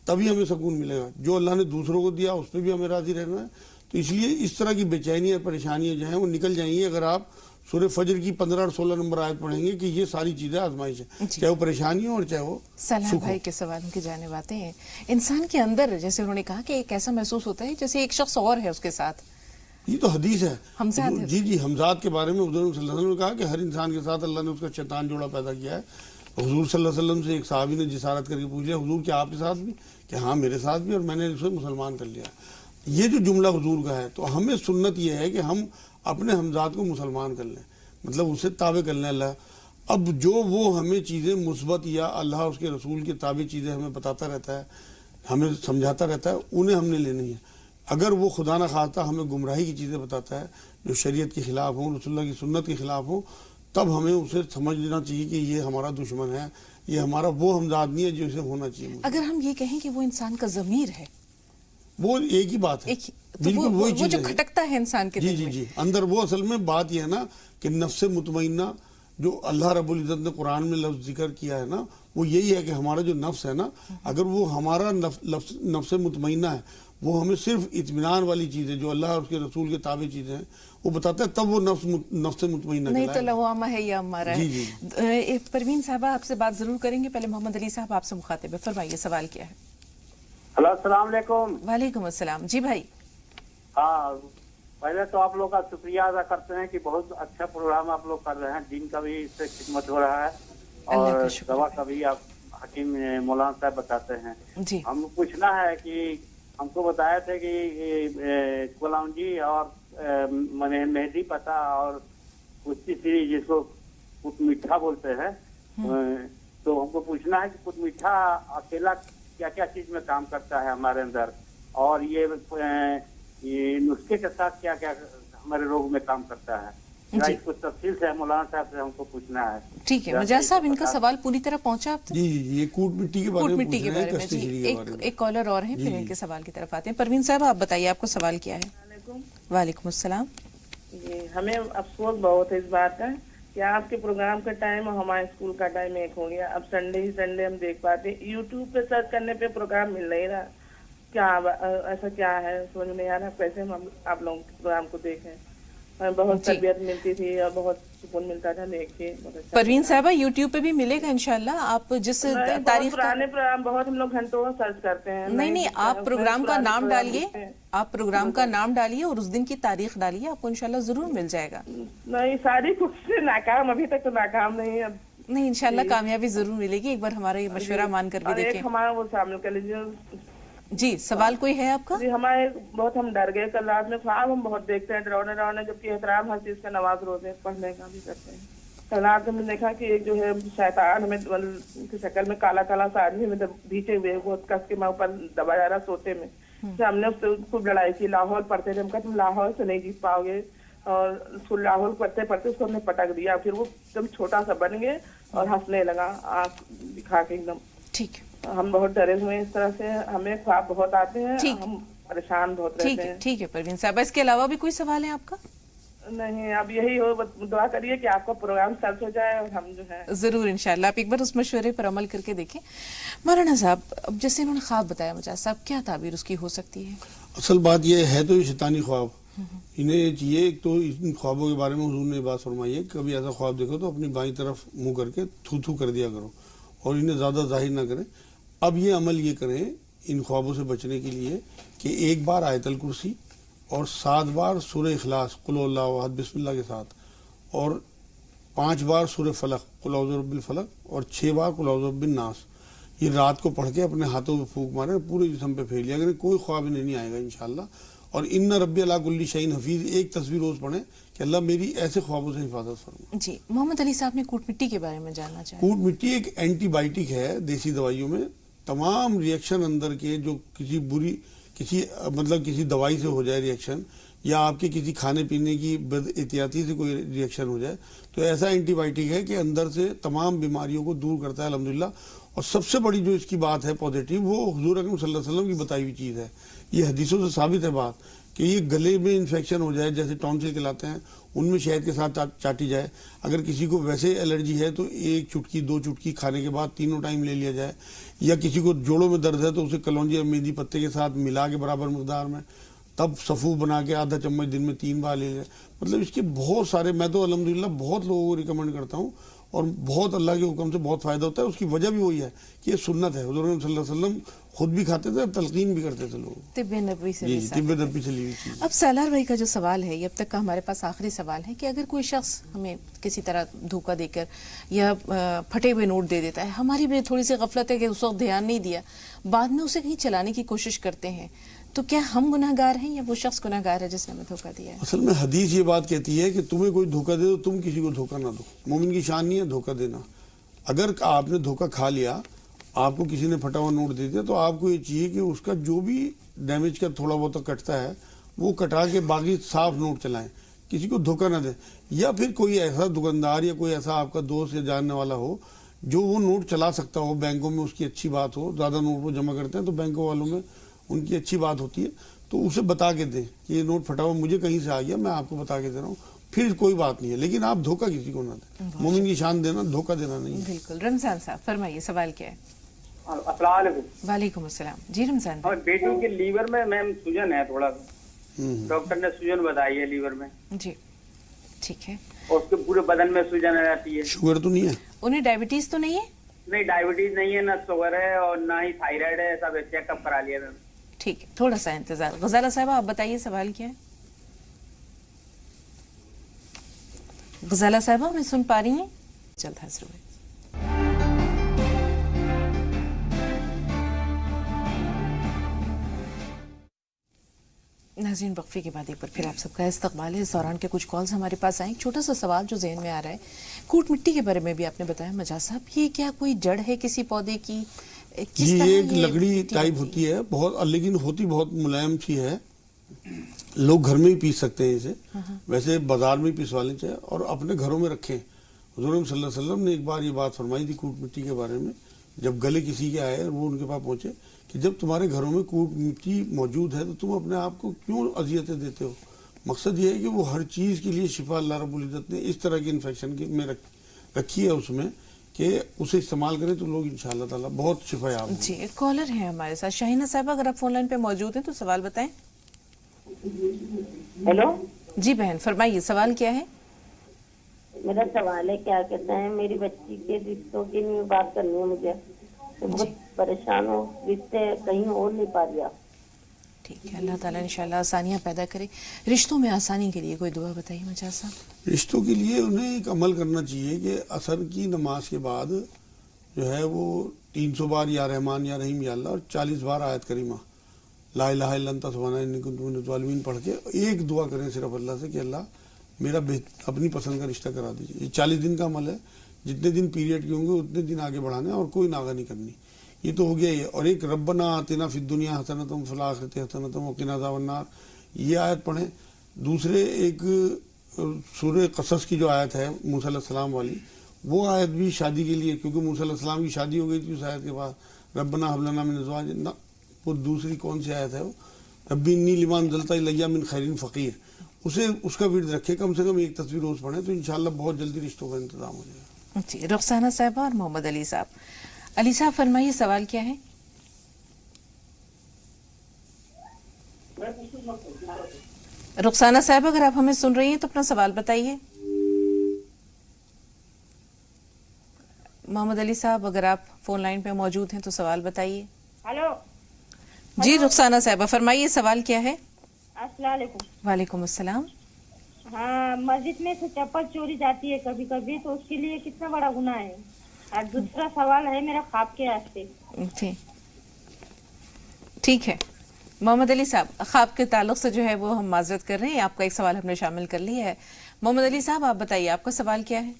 تبھی ہمیں سکون ملے گا. جو اللہ نے دوسروں کو دیا اس پہ بھی ہمیں راضی رہنا ہے. تو اس لیے اس طرح کی بے چینی اور پریشانیاں جو ہیں وہ نکل جائیں گی اگر آپ سورہ فجر کی 15 اور 16 نمبر آیت پڑھیں گے کہ یہ ساری چیزیں آزمائش ہے, چاہے وہ پریشانی ہو اور چاہے وہ سلام بھائی کے سوالوں کی جانب آتے ہیں. انسان کے اندر جیسے انہوں نے کہا کہ ایک ایسا محسوس ہوتا ہے جیسے ایک شخص اور ہے اس کے ساتھ, یہ تو حدیث ہے ہمزاد ہے. جی حمزاد کے بارے میں حضور صلی اللہ علیہ وسلم نے کہا کہ ہر انسان کے ساتھ اللہ نے اس کا شیطان جوڑا پیدا کیا ہے. حضور صلی اللہ علیہ وسلم سے ایک صحابی نے جسارت کر کے پوچھ لیا, حضور کیا آپ کے ساتھ بھی؟ کہ ہاں میرے ساتھ بھی, اور میں نے اسے مسلمان کر لیا. یہ جو جملہ حضور کا ہے, تو ہمیں سنت یہ ہے کہ ہم اپنے ہمزاد کو مسلمان کر لیں, مطلب اسے تابع کر لیں اللہ. اب جو وہ ہمیں چیزیں مثبت یا اللہ اس کے رسول کے تابع چیزیں ہمیں بتاتا رہتا ہے, ہمیں سمجھاتا رہتا ہے, انہیں ہم نے لینی ہے. اگر وہ خدا نہ خواستہ ہمیں گمراہی کی چیزیں بتاتا ہے جو شریعت کے خلاف ہوں, رسول اللہ کی سنت کے خلاف ہوں, تب ہمیں اسے سمجھ لینا چاہیے کہ یہ ہمارا دشمن ہے, یہ ہمارا وہ ہمزاد نہیں ہے جو اسے ہونا چاہیے. اگر ہم یہ کہیں کہ وہ انسان کا ضمیر ہے, وہ ایک ہی بات ہے, بالکل وہی چیز جو کھٹکتا ہے انسان کے دل میں. جی اندر وہ اصل میں بات یہ ہے نا کہ نفس مطمئنہ جو اللہ رب العزت نے قرآن میں لفظ ذکر کیا ہے نا, وہ یہی ہے کہ ہمارا جو نفس ہے نا, اگر وہ ہمارا نفس مطمئنہ ہے, وہ ہمیں صرف اطمینان والی چیزیں جو اللہ اور اس کے رسول کے تابع چیزیں ہیں وہ بتاتا ہے, تب وہ نفس مطمئنہ نہیں تو لوامہ ہے یا ہمارا ہے. جی پروین صاحبہ آپ سے بات ضرور کریں گے, پہلے محمد علی صاحب آپ سے مخاطب ہے, فرمائیے سوال کیا ہے. ہلو السلام علیکم. وعلیکم السلام. جی بھائی. ہاں پہلے تو آپ لوگ کا شکریہ ادا کرتے ہیں کہ بہت اچھا پروگرام آپ لوگ کر رہے ہیں, دین کا بھی اس سے خدمت ہو رہا ہے اور دوا کا بھی آپ حکیم مولانا صاحب بتاتے ہیں. جی ہم پوچھنا ہے کہ ہم کو بتایا تھے کہ کلونجی اور مہدی پتا اور کشتی سیریز جس کو کٹ میٹھا بولتے ہیں, تو ہم کو پوچھنا ہے کہ کٹ میٹھا اکیلا کیا کیا چیز میں کام کرتا ہے ہمارے اندر, اور یہ نسخے کے ساتھ کیا کیا ہمارے روگ میں کام کرتا ہے. اس کو تفصیل سے مولانا صاحب سے ہم کو پوچھنا ہے. ٹھیک ہے مجاز صاحب, ان کا سوال پوری طرح پہنچا آپ تک؟ جی یہ کوٹ مٹی کے بارے میں جی ایک کالر اور ہیں, پھر ان کے سوال کی طرف آتے ہیں. پروین صاحب آپ بتائیے آپ کو سوال کیا ہے. وعلیکم السلام. جی ہمیں افسوس بہت ہے اس بات کا کہ آپ کے پروگرام کا ٹائم اور ہمارے اسکول کا ٹائم ایک ہو گیا. اب سنڈے ہی سنڈے ہم دیکھ پاتے, یوٹیوب پہ سرچ کرنے پہ پروگرام مل نہیں رہا. کیا ایسا کیا ہے سمجھ نہیں آ رہا, کیسے ہم آپ لوگوں کے پروگرام کو دیکھیں. ہمیں بہت تربیت ملتی تھی اور بہت سکون ملتا تھا دیکھ کے. پروین صاحبہ یوٹیوب پہ بھی ملے گا انشاءاللہ. آپ جس تاریخ پرانے پروگرام بہت ہم لوگ گھنٹوں سرچ کرتے ہیں. نہیں آپ پروگرام کا نام ڈالیے, آپ پروگرام کا نام ڈالیے اور اس دن کی تاریخ ڈالیے, آپ کو انشاءاللہ ضرور مل جائے گا. نہیں ساری کوششیں ناکام, ابھی تک تو ناکام نہیں ہے. نہیں انشاءاللہ کامیابی ضرور ملے گی, ایک بار ہمارا یہ مشورہ مان کر بھی دیکھیں. ہمارا وہ سامنے کر لیجیے. جی سوال کوئی ہے آپ کا؟ جی ہمارے بہت ہم ڈر گئے کل رات میں, خواب ہم بہت دیکھتے ہیں ڈراؤنے, جبکہ احترام ہر چیز کا نماز روزے پڑھنے کا بھی کرتے ہیں. کل رات ہم نے دیکھا کہ ایک جو ہے شیطان ہمیں کی شکل میں کالا کالا سا آدمی ہمیں بھیچے ہوئے بہت کس کے میں اوپر دبا جا رہا سوتے میں. ہم نے اس سے خوب لڑائی کی, لاہور پڑھتے تھے, ہم کہا تم لاہور سے نہیں جیت پاؤ گے, اور راہل پڑھتے پڑھتے اس کو ہم نے پٹک دیا, پھر وہ ایک دم چھوٹا سا بن گئے اور ہنسنے لگا آنکھ دکھا کے ایک دم. ٹھیک, ہم بہت ڈرے ہوئے ہیں اس طرح سے, ہمیں خواب بہت آتے ہیں, ہم پریشان بہت رہتے ہیں. ٹھیک ہے پروین صاحبہ, اس کے علاوہ بھی کوئی سوال ہے آپ کا؟ نہیں, اب یہی ہو, دعا کریے کہ آپ کا پروگرام سرچ ہو جائے اور ہم جو ہے ضرور انشاءاللہ آپ ایک بار اس مشورے پر عمل کر کے دیکھیں. مولانا صاحب, اب جیسے انہوں نے خواب بتایا مجاز صاحب, کیا تعبیر اس کی ہو سکتی ہے؟ اصل بات یہ ہے تو یہ شیطانی خواب, انہیں یہ چاہیے ایک تو ان خوابوں کے بارے میں حضور نے بات فرمائی ہے, کبھی ایسا خواب دیکھو تو اپنی بائیں طرف منہ کر کے تھو تھو کر دیا کرو اور انہیں زیادہ ظاہر نہ کریں. اب یہ عمل یہ کریں ان خوابوں سے بچنے کے لیے کہ ایک بار آیت الکرسی اور 7 بار سورہ اخلاص قل هو اللہ احد بسم اللہ کے ساتھ, اور 5 بار سورہ فلق قل اعوذ برب الفلق اور 6 بار قل اعوذ برب الناس, یہ رات کو پڑھ کے اپنے ہاتھوں میں پھونک مارے, پورے جسم پہ پھیل لیا کریں, کوئی خواب انہیں نہیں آئے گا انشاءاللہ. اور ان ربی علی کل شیء حفیظ ایک تصویر روز پڑھیں کہ اللہ میری ایسے خوابوں سے حفاظت فرما. جی, محمد علی صاحب نے کوٹ مٹی کے بارے میں جاننا چاہا. کوٹ مٹی ایک اینٹی بائیوٹک ہے دیسی دوائیوں میں. تمام ریئیکشن اندر کے جو کسی دوائی سے ہو جائے ریئیکشن, یا آپ کے کسی کھانے پینے کی بد احتیاطی سے کوئی ریئیکشن ہو جائے, تو ایسا اینٹی بائیوٹک ہے کہ اندر سے تمام بیماریوں کو دور کرتا ہے الحمدللہ. اور سب سے بڑی جو اس کی بات ہے پازیٹیو, وہ حضور اکرم صلی اللہ علیہ وسلم کی بتائی ہوئی چیز ہے. یہ حدیثوں سے ثابت ہے بات کہ یہ گلے میں انفیکشن ہو جائے, جیسے ٹونسل کہلاتے ہیں, ان میں شہد کے ساتھ چاٹی جائے. اگر کسی کو ویسے الرجی ہے تو 1 چٹکی 2 چٹکی کھانے کے بعد 3 ٹائم لے لیا جائے. یا کسی کو جوڑوں میں درد ہے تو اسے کلونجی یا مہندی پتے کے ساتھ ملا کے برابر مقدار میں تب صفو بنا کے آدھا چمچ دن میں 3 بار لے لیں. مطلب اس کے بہت سارے, میں تو الحمدللہ بہت لوگوں کو ریکمنڈ کرتا ہوں اور بہت اللہ کے حکم سے بہت فائدہ ہوتا ہے. اس کی وجہ بھی وہی ہے کہ یہ سنت ہے, حضور صلی اللہ علیہ وسلم خود بھی کھاتے تھے اور تلقین بھی کرتے تھے لوگ. طب نبوی سے طب نبوی سے لی ہوئی چیز. اب سالار بھائی کا جو سوال ہے, یہ اب تک کا ہمارے پاس آخری سوال ہے کہ اگر کوئی شخص ہمیں کسی طرح دھوکہ دے کر یا پھٹے ہوئے نوٹ دے دیتا ہے, ہماری بھی تھوڑی سی غفلت ہے کہ اس وقت دھیان نہیں دیا, بعد میں اسے کہیں چلانے کی کوشش کرتے ہیں, تو کیا ہم گناہ گار ہیں یا وہ شخص گناہ گار ہے جس نے ہمیں دھوکہ دیا ہے؟ اصل میں حدیث یہ بات کہتی ہے کہ تمہیں کوئی دھوکہ دے تو تم کسی کو دھوکہ نہ دو. مومن کی شان نہیں ہے دھوکہ دینا. اگر آپ نے دھوکہ کھا لیا, آپ کو کسی نے پھٹا ہوا نوٹ دے دیا, تو آپ کو یہ چاہیے کہ اس کا جو بھی ڈیمیج کا تھوڑا بہت کٹتا ہے وہ کٹا کے باقی صاف نوٹ چلائیں, کسی کو دھوکہ نہ دیں. یا پھر کوئی ایسا دکاندار یا کوئی ایسا آپ کا دوست یا جاننے والا ہو جو وہ نوٹ چلا سکتا ہو, بینکوں میں اس کی اچھی بات ہو, زیادہ نوٹ وہ جمع کرتے ہیں تو بینکوں والوں میں ان کی اچھی بات ہوتی ہے, تو اسے بتا کے دیں کہ یہ نوٹ پھٹا ہوا مجھے کہیں سے آ گیا, میں آپ کو بتا کے دے رہا ہوں, پھر کوئی بات نہیں ہے. لیکن آپ دھوکہ کسی کو نہ دیں. مومن کی شان دینا, دھوکہ دینا نہیں. بالکل. رمضان صاحب فرمائیے, سوال کیا ہے؟ السلام علیکم. وعلیکم السلام. جی رمضان اور بیٹوں کے لیور میں میم سوجن ہے تھوڑا سا, ڈاکٹر نے سوجن بتائی ہے لیور میں. جی ٹھیک ہے. اور اس کے پورے بدن میں سوجن رہتی ہے. شوگر تو نہیں ہے انہیں؟ ڈائبٹیز تو نہیں ہے؟ نہیں, ڈائبٹیز نہیں ہے, نہ شوگر ہے اور نہ ہی تھائرائڈ ہے, سب چیک اپ کرا لیا. ٹھیک ہے, تھوڑا سا انتظار. غزالہ صاحبہ آپ بتائیے سوال کیا ہے؟ غزالہ صاحبہ ہمیں سن پا رہی ہیں؟ جلد حاضر ہوئے. ناظرین, وقفے کے بعد ایک بار پھر آپ سب کا استقبال ہے. اس دوران کے کچھ کالز ہمارے پاس آئیں. چھوٹا سا سوال جو ذہن میں آ رہا ہے, کوٹ مٹی کے بارے میں بھی آپ نے بتایا مجاز صاحب, یہ کیا کوئی جڑ ہے کسی پودے کی؟ یہ ایک لکڑی ٹائپ ہوتی ہے بہت, لیکن ہوتی بہت ملائم سی ہے. لوگ گھر میں ہی پیس سکتے ہیں اسے, ویسے بازار میں ہی پیسوا لیں چاہے, اور اپنے گھروں میں رکھیں. حضور صلی اللہ علیہ وسلم نے ایک بار یہ بات فرمائی تھی کوٹ مٹی کے بارے میں, جب گلے کسی کے آئے وہ ان کے پاس پہنچے, کہ جب تمہارے گھروں میں کوٹ مٹی موجود ہے تو تم اپنے آپ کو کیوں اذیتیں دیتے ہو. مقصد یہ ہے کہ وہ ہر چیز کے لیے شفا اللہ رب العزت نے اس طرح کی انفیکشن میں رکھی ہے اس میں, کہ اسے استعمال کریں تو لوگ انشاءاللہ تعالیٰ بہت شفا یاب. جی ایک کالر ہے ہمارے ساتھ, شاہینہ صاحبہ, اگر آپ فون لائن پہ موجود ہیں تو سوال بتائیں. ہیلو جی بہن فرمائیے, سوال کیا ہے؟ میرا سوال ہے, کیا کہتے ہیں, میری بچی کے رشتوں کی نہیں بات کرنی ہے مجھے, تو بہت پریشان ہو, رشتے کہیں اور نہیں پا رہا. ٹھیک ہے, اللہ تعالیٰ انشاءاللہ آسانیاں پیدا کرے. رشتوں میں آسانی کے لیے کوئی دعا بتائیے مجاز صاحب. رشتوں کے لیے انہیں ایک عمل کرنا چاہیے کہ عصر کی نماز کے بعد جو ہے وہ 300 بار یا رحمان یا رحیم یا اللہ اور 40 بار آیت کریمہ لا الہ الا انت سبحانک انی کنت من الظالمین پڑھ کے ایک دعا کریں صرف اللہ سے کہ اللہ میرا اپنی پسند کا رشتہ کرا دیجیے. یہ 40 دن کا عمل ہے, جتنے دن پیریڈ کے ہوں گے اتنے دن آگے بڑھانے, اور کوئی ناغہ نہیں کرنی. یہ تو ہو گیا یہ. اور ایک ربنا آتنا فی الدنیا حسنۃ وفی الآخرۃ حسنۃ وقنا عذاب النار, یہ آیت پڑھیں. دوسرے ایک سورہ قصص کی جو آیت ہے موسیٰ علیہ السلام والی، وہ آیت بھی شادی کے لیے، کیونکہ موسیٰ علیہ السلام کی شادی ہو گئی تھی اس آیت کے بعد، ربنا ہب لنا من ازواجنا، وہ دوسری کون سی آیت ہے وہ، ربی انی لما انزلت الی من خیر فقیر، اسے اس کا ورد رکھے، کم سے کم ایک تصویر روز پڑھیں تو انشاءاللہ بہت جلدی رشتوں کا انتظام ہو جائے گا۔ جی، رخسانہ صاحبہ اور محمد علی صاحب۔ علی صاحب فرمائیے سوال کیا ہے؟ رخسانہ صاحب اگر آپ ہمیں سن رہی ہیں تو اپنا سوال بتائیے۔ محمد علی صاحب اگر آپ فون لائن پہ موجود ہیں تو سوال بتائیے۔ ہلو جی رخسانہ صاحبہ فرمائیے سوال کیا ہے؟ السلام علیکم۔ وعلیکم السلام۔ ہاں، مسجد میں سے چپل چوری جاتی ہے کبھی کبھی، تو اس کے لیے کتنا بڑا گناہ ہے؟ اور دوسرا سوال ہے میرا خواب کے راستے۔ ٹھیک ہے محمد علی صاحب، خواب کے تعلق سے جو ہے وہ ہم معذرت کر رہے ہیں، آپ کا ایک سوال ہم نے شامل کر لیا ہے۔ محمد علی صاحب آپ بتائیے آپ کا سوال کیا ہے؟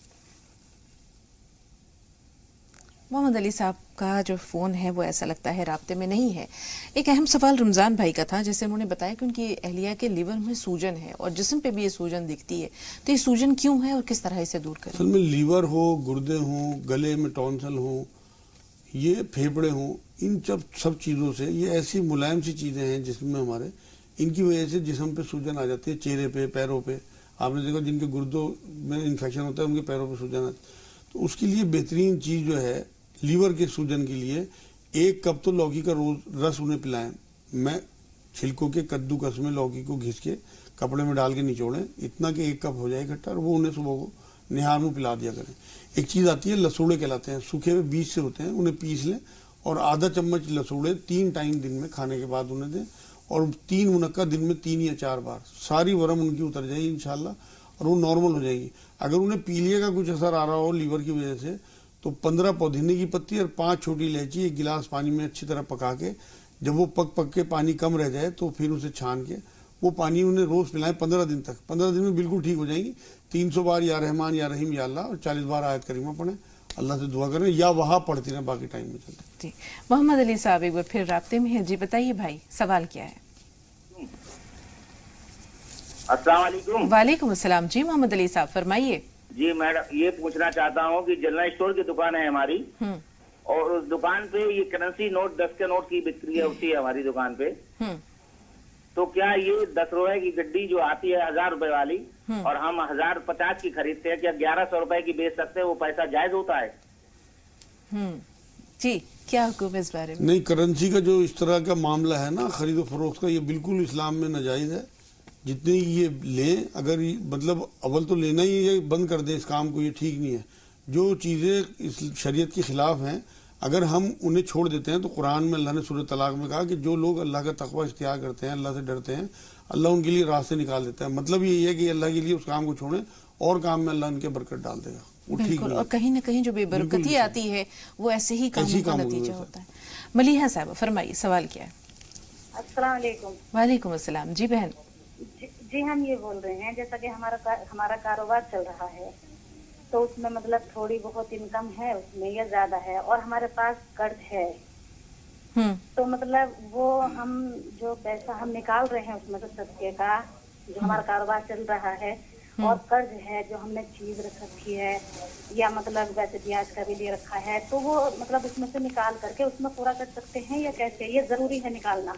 محمد علی صاحب کا جو فون ہے وہ ایسا لگتا ہے رابطے میں نہیں ہے۔ ایک اہم سوال رمضان بھائی کا تھا، جیسے انہوں نے بتایا کہ ان کی اہلیہ کے لیور میں سوجن ہے اور جسم پہ بھی یہ سوجن دکھتی ہے، تو یہ سوجن کیوں ہے اور کس طرح اسے دور کریں؟ اصل میں لیور ہو، گردے ہوں، گلے میں ٹونسل ہوں، یہ پھیپڑے ہوں، ان سب چیزوں سے، یہ ایسی ملائم سی چیزیں ہیں جسم میں ہمارے، ان کی وجہ سے جسم پہ سوجن آ جاتی ہے، چہرے پہ، پیروں پہ۔ آپ نے دیکھا جن کے گردوں میں انفیکشن ہوتا ہے ان کے پیروں پہ سوجن آتا ہے، تو اس کے لیے بہترین چیز جو ہے لیور کے سوجن کے لیے، 1 کپ تو لوکی کا روز رس انہیں پلائیں، میں چھلکوں کے کدو کس میں لوکی کو گھس کے کپڑے میں ڈال کے نچوڑیں، اتنا کہ 1 کپ ہو جائے اکٹھا، اور وہ انہیں صبح کو نہار میں پلا دیا کریں۔ ایک چیز آتی ہے لسوڑے کہلاتے ہیں، سوکھے ہوئے بیج سے ہوتے ہیں، انہیں پیس لیں اور آدھا چمچ لسوڑے 3 ٹائم دن میں کھانے کے بعد انہیں دیں، اور 3 منقع دن میں 3 یا 4 بار، ساری ورم ان کی اتر جائے گی انشاءاللہ، اور وہ نارمل ہو جائے گی۔ اگر انہیں پیلیے کا کچھ اثر آ رہا ہو لیور کی وجہ سے، تو 15 پودینے کی پتی اور 5 چھوٹی الائچی 1 گلاس پانی میں اچھی طرح پکا کے، جب وہ پک کے پانی کم رہ جائے تو پھر اسے چھان کے وہ پانی انہیں روز پلائیں 15 دن تک۔ 15 دن میں بالکل ٹھیک ہو جائیں گی۔ 300 بار یا رحمان یا رحیم یا اللہ، اور 40 بار آیت کریمہ پڑھیں، اللہ سے دعا کریں، یا وہاں پڑھتی رہیں باقی ٹائم میں چلتے۔ جی محمد علی صاحب ایک بار پھر رابطے میں ہیں، جی بتائیے بھائی سوال کیا ہے؟ السلام علیکم۔ وعلیکم السلام۔ جی محمد علی صاحب فرمائیے۔ جی میڈم، یہ پوچھنا چاہتا ہوں کہ جنرل اسٹور کی دکان ہے ہماری، اور اس دکان پہ یہ کرنسی نوٹ 10 کے نوٹ کی بکری ہوتی ہے ہماری دکان پہ، تو کیا یہ 10 روپے کی گڈی جو آتی ہے 1000 روپے والی، اور ہم 1050 کی خریدتے ہیں، کیا 1100 روپے کی بیچ سکتے ہیں؟ وہ پیسہ جائز ہوتا ہے؟ جی کیا حکم ہے اس بارے میں؟ نہیں، کرنسی کا جو اس طرح کا معاملہ ہے نا، خرید و فروخت کا، یہ بالکل اسلام میں ناجائز ہے۔ جتنے یہ لیں، اگر مطلب اول تو لینا ہی ہے، بند کر دیں اس کام کو، یہ ٹھیک نہیں ہے۔ جو چیزیں اس شریعت کے خلاف ہیں اگر ہم انہیں چھوڑ دیتے ہیں، تو قرآن میں اللہ نے سورہ طلاق میں کہا کہ جو لوگ اللہ کا تقوی اختیار کرتے ہیں، اللہ سے ڈرتے ہیں، اللہ ان کے لیے راستے نکال دیتا ہے۔ مطلب یہی ہے کہ اللہ کے لیے اس کام کو چھوڑیں، اور کام میں اللہ ان کے برکت ڈال دے گا، وہ ٹھیک بالکل، نہیں اور کہیں نہ کہیں جو بے برکتی آتی ہے وہ ایسے ہی کاموں کا نتیجہ ہوتا ہے۔ ملیحہ صاحبہ فرمائیے سوال کیا ہے؟ السلام علیکم۔ وعلیکم السلام۔ جی بہن، جی ہم یہ بول رہے ہیں جیسا کہ ہمارا کاروبار چل رہا ہے، تو اس میں مطلب تھوڑی بہت انکم ہے اس میں یا زیادہ ہے، اور ہمارے پاس قرض ہے، تو مطلب وہ ہم جو پیسہ ہم نکال رہے ہیں اس میں سے صدقے کا، جو ہمارا کاروبار چل رہا ہے، اور قرض ہے جو ہم نے چیز رکھ رکھی ہے، یا مطلب ویسے بیاج کا بھی لے رکھا ہے، تو وہ مطلب اس میں سے نکال کر کے اس میں پورا کر سکتے ہیں یا کیسے؟ یہ ضروری ہے نکالنا؟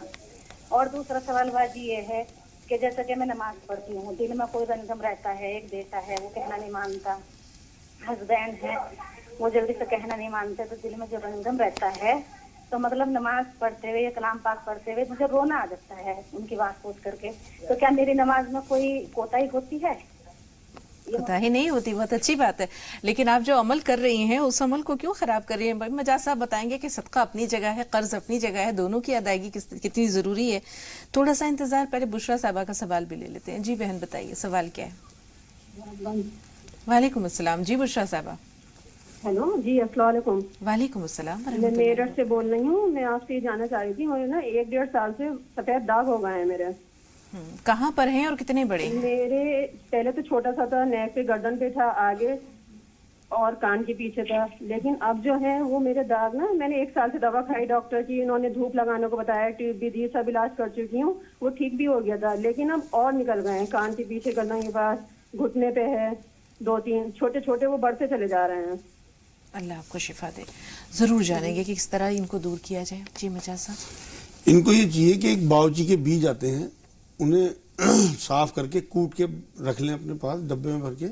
اور دوسرا سوال باجی یہ ہے کہ جیسا کہ میں نماز پڑھتی ہوں، دل میں کوئی رنجم رہتا ہے، ایک بیٹا ہے وہ کہنا نہیں مانتا، ہسبینڈ ہے وہ جلدی سے کہنا نہیں مانتے، تو دل میں جو رنجم رہتا ہے، تو مطلب نماز پڑھتے ہوئے یا کلام پاک پڑھتے ہوئے مجھے رونا آ جاتا ہے ان کی بات سوچ کر کے، تو کیا میری نماز میں کوئی کوتاہی ہوتی ہے؟ کوتاہی نہیں ہوتی، بہت اچھی بات ہے، لیکن آپ جو عمل کر رہی ہیں اس عمل کو کیوں خراب کر رہی ہیں؟ بھائی مجاز صاحب بتائیں گے کہ صدقہ اپنی جگہ ہے، قرض اپنی جگہ ہے، دونوں کی ادائیگی کتنی ضروری ہے۔ تھوڑا سا انتظار، پہلے بشرا صاحبہ کا سوال بھی لے لیتے ہیں۔ جی بہن بتائیے سوال کیا ہے؟ وعلیکم السلام۔ جی بشرا صاحبہ۔ ہیلو جی السلام علیکم۔ وعلیکم السلام۔ میں میرٹھ سے بول رہی ہوں، میں آپ سے یہ جاننا چاہ رہی تھی، مجھے نا 1-1.5 سال سے سفید داغ ہو گئے ہیں میرے۔ کہاں پر ہیں اور کتنے بڑے؟ میرے پہلے تو چھوٹا سا تھا، نیک پہ گردن پہ تھا آگے، اور کان کے پیچھے تھا، لیکن اب جو ہے وہ میرے داغ نا، میں نے 1 سال سے دوا کھائی ڈاکٹر کی، انہوں نے دھوپ لگانے کو بتایا، ٹیوب بھی دی، سب علاج کر چکی ہوں، وہ ٹھیک بھی ہو گیا تھا، لیکن اب اور نکل گئے ہیں کان کے پیچھے، گردن کے پاس، گھٹنے پہ ہے 2-3 چھوٹے چھوٹے، وہ بڑھتے چلے جا رہے ہیں. اللہ آپ کو شفا دے. ضرور جانیں گے کہ کس طرح ان کو دور کیا جائے. جی مجاز صاحب. ان کو یہ چاہیے کہ ایک باورچی کے بیج آتے ہیں، انہیں صاف کر کے کوٹ کے رکھ لیں اپنے پاس ڈبے میں بھر کے،